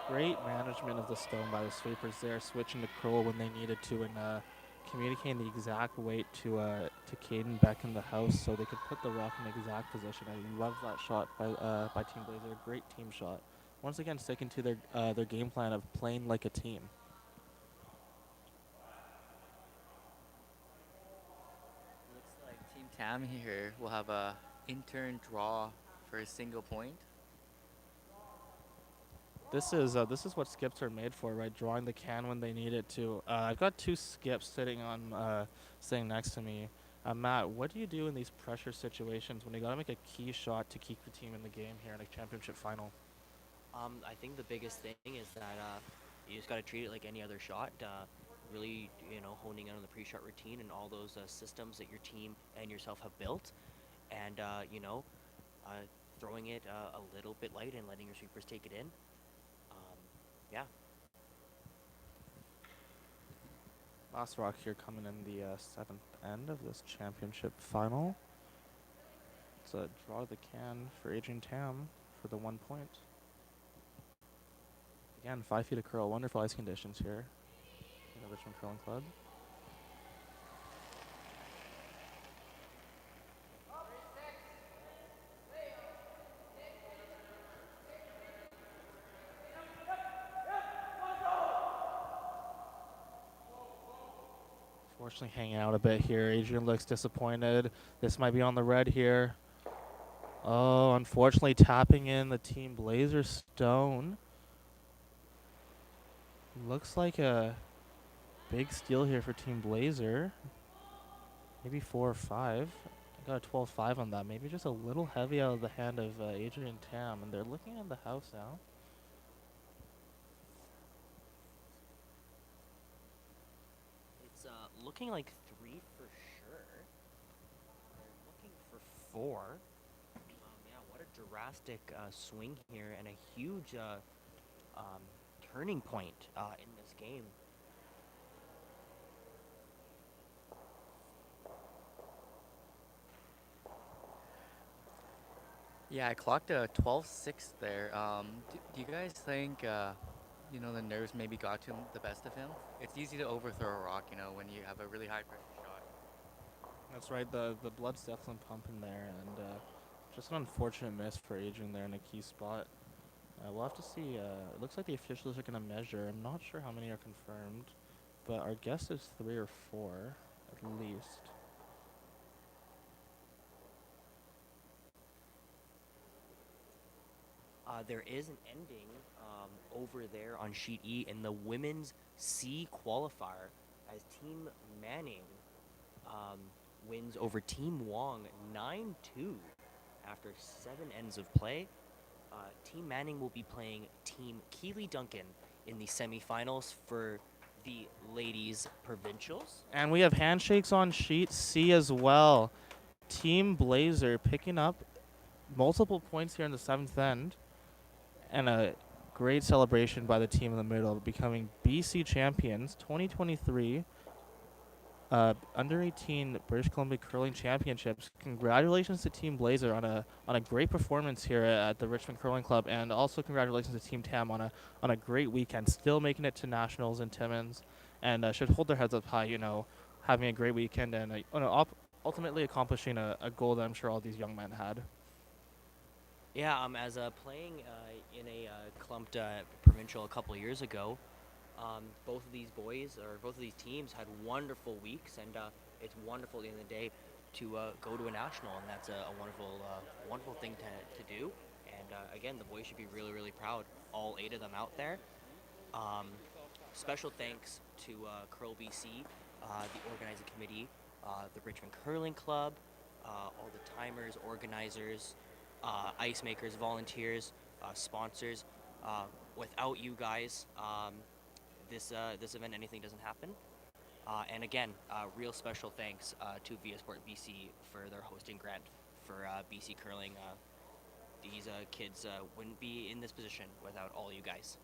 Speaker 2: Great management of the stone by the sweepers there, switching to curl when they needed to and communicating the exact weight to Caden back in the house so they could put the rock in the exact position. I love that shot by Team Blaeser. Great team shot. Once again, sticking to their game plan of playing like a team.
Speaker 3: Looks like Team Tam here will have a intern draw for a single point.
Speaker 2: This is what skips are made for, right? Drawing the can when they need it to. I've got 2 skips sitting next to me. Matt, what do you do in these pressure situations when you got to make a key shot to keep your team in the game here in a championship final?
Speaker 7: I think the biggest thing is that you just got to treat it like any other shot. Really, honing in on the pre-shot routine and all those systems that your team and yourself have built, and throwing it a little bit light and letting your sweepers take it in. Yeah.
Speaker 2: Last rock here coming in the 7th end of this championship final. It's a draw the can for Adrian Tam for the 1 point. Again, 5 feet of curl. Wonderful ice conditions here in the Richmond Curling Club. Unfortunately, hanging out a bit here. Adrian looks disappointed. This might be on the red here. Oh, unfortunately, tapping in the Team Blaeser stone. Looks like a big steal here for Team Blaeser. Maybe 4 or 5. I got a 12-5 on that. Maybe just a little heavy out of the hand of Adrian Tam. And they're looking at the house now.
Speaker 7: It's looking like 3 for sure. They're looking for 4. Yeah, what a drastic swing here and a huge turning point in this game.
Speaker 3: Yeah, I clocked a 12-6 there. Do you guys think, the nerves maybe got to the best of him? It's easy to overthrow a rock, when you have a really high pressure shot.
Speaker 2: That's right. The blood's definitely pumping there. And just an unfortunate miss for Adrian there in a key spot. We'll have to see. It looks like the officials are going to measure. I'm not sure how many are confirmed. but our guess is 3 or 4 at least.
Speaker 7: There is an ending over there on sheet E in the women's C qualifier as Team Manning wins over Team Wong 9-2 after 7 ends of play. Team Manning will be playing Team Keeley Duncan in the semifinals for the ladies' provincials.
Speaker 2: And we have handshakes on sheet C as well. Team Blaeser picking up multiple points here in the 7th end. And a great celebration by the team in the middle, becoming BC champions 2023 under 18 British Columbia Curling Championships. Congratulations to Team Blaeser on a great performance here at the Richmond Curling Club, and also congratulations to Team Tam on a great weekend, still making it to nationals in Timmins, and should hold their heads up high, having a great weekend and ultimately accomplishing a goal that I'm sure all these young men had.
Speaker 7: Yeah, as playing in a clumped provincial a couple of years ago, both of these teams had wonderful weeks, and it's wonderful at the end of the day to go to a national, and that's a wonderful thing to do. And again, the boys should be really, really proud, all 8 of them out there. Special thanks to Curl BC, the organizing committee, the Richmond Curling Club, all the timers, organizers, ice makers, volunteers, sponsors. Without you guys, this event, anything doesn't happen. And again, real special thanks to VIA Sport BC for their hosting grant for BC Curling. These kids wouldn't be in this position without all you guys.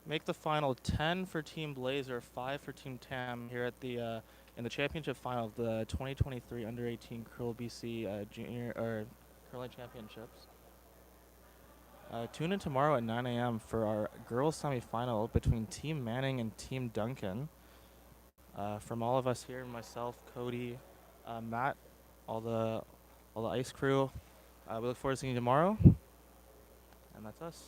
Speaker 2: Make the final 10 for Team Blaeser, 5 for Team Tam here at the in the championship final of the 2023 Under 18 Curl BC Junior or Curling Championships. Tune in tomorrow at 9 a.m. for our girls semifinal between Team Manning and Team Duncan. From all of us here, myself, Cody, Matt, all the ice crew, we look forward to seeing you tomorrow. And that's us.